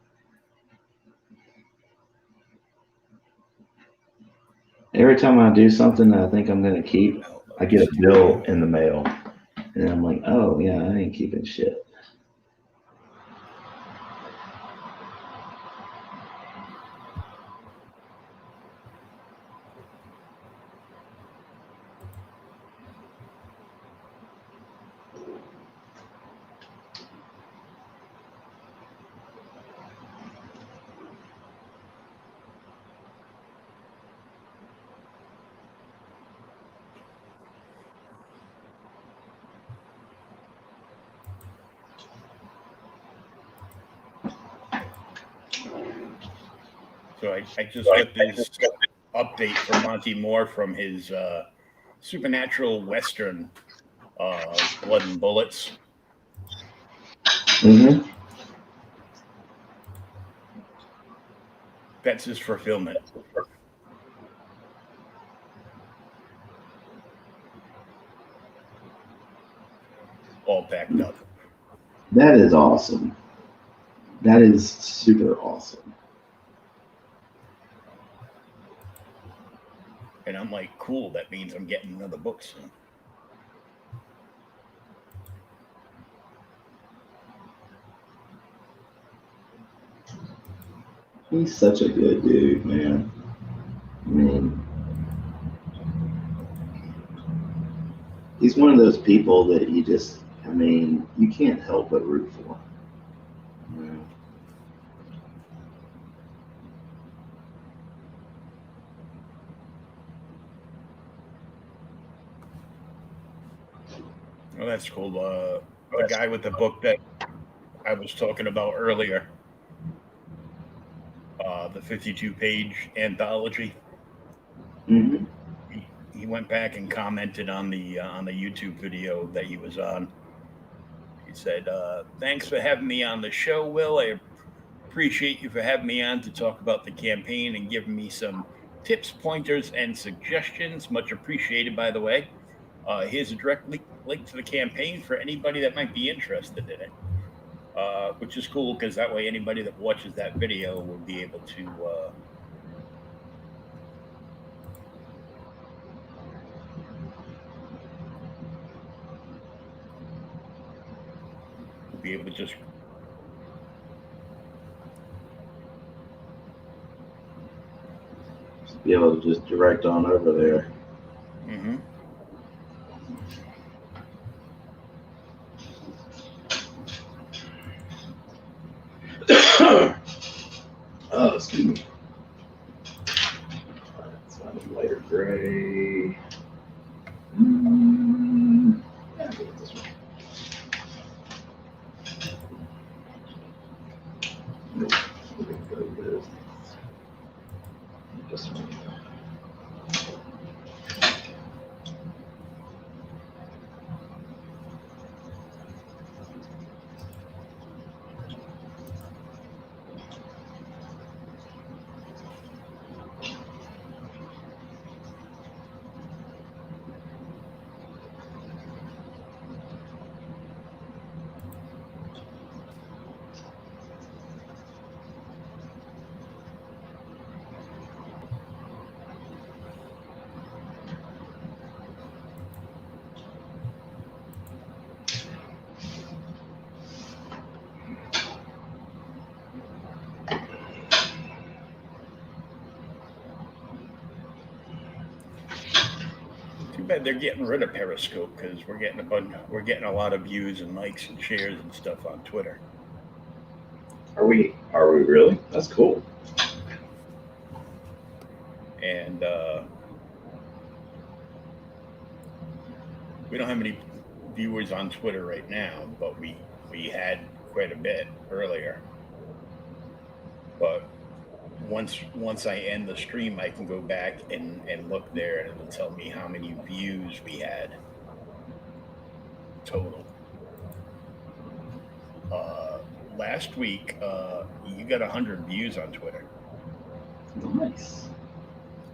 B: Every time I do something that I think I'm gonna keep, I get a bill in the mail, and I'm like, oh yeah, I ain't keeping shit.
A: So I just got this update from Monty Moore from his supernatural Western, Blood and Bullets.
B: Mm-hmm.
A: That's his fulfillment. All packed up.
B: That is awesome. That is super awesome.
A: And I'm like, cool, that means I'm getting another book soon.
B: He's such a good dude, man. I mean, he's one of those people that you can't help but root for.
A: Oh, that's cool. The guy with the book that I was talking about earlier, the 52-page anthology. went back and commented on the YouTube video that he was on. He said, "Thanks for having me on the show, Will. I appreciate you for having me on to talk about the campaign and giving me some tips, pointers, and suggestions. Much appreciated, by the way. Here's a direct link to the campaign for anybody that might be interested in it." Which is cool because that way anybody that watches that video will be able to just
B: be able to just direct on over there.
A: Mm-hmm.
B: Oh, excuse me. It's not a lighter gray. Yeah, I'll go with this one. Nope. We're gonna go with this one.
A: Too bad they're getting rid of Periscope because we're getting a lot of views and likes and shares and stuff on Twitter.
B: Are we really? That's cool.
A: And we don't have any viewers on Twitter right now, but we had quite a bit earlier. But once I end the stream, I can go back and look there, and it'll tell me how many views we had total. Last week, you got 100 views on Twitter.
B: Nice.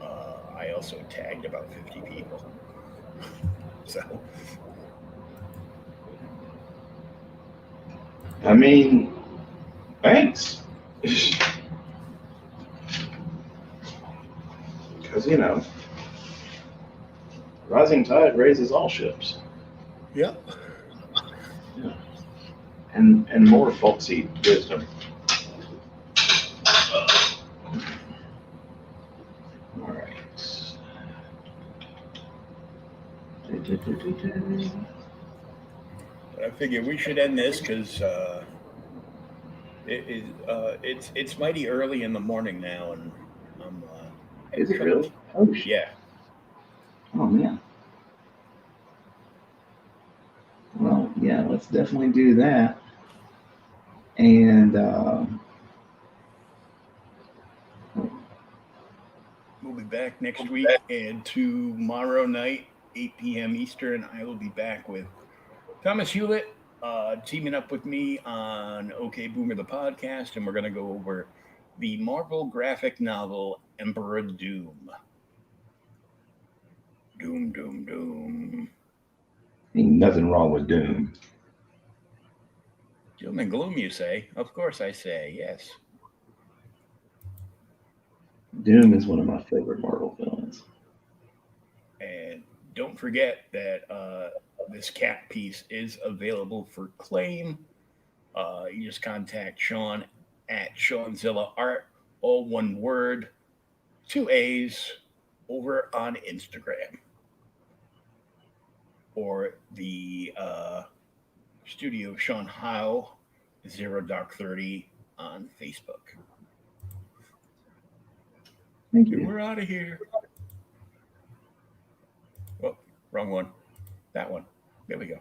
A: I also tagged about 50 people. So,
B: I mean, thanks. Because, you know, rising tide raises all ships.
A: yep.
B: Yeah. And more folksy wisdom. All right.
A: But I figure we should end this because it's mighty early in the morning now, and I'm.
B: Is it really? Oh, shit.
A: Yeah.
B: Oh, man. Well, yeah, let's definitely do that. And
A: We'll be back next week, and tomorrow night, 8 p.m. Eastern, I will be back with Thomas Hewlett, teaming up with me on OK Boomer the podcast, and we're going to go over the Marvel graphic novel Emperor Doom. Doom, doom, doom.
B: ain't nothing wrong with Doom.
A: Doom and gloom, you say? Of course I say, yes.
B: Doom is one of my favorite Marvel villains.
A: And don't forget that this cat piece is available for claim. You just contact Shawn at ShwanzillaArt, all one word, 2 A's, over on Instagram. Or the Studio Sean Howe, 0Dark30 on Facebook.
B: Thank
A: And
B: you.
A: we're out of here. Oh, wrong one. That one. There we go.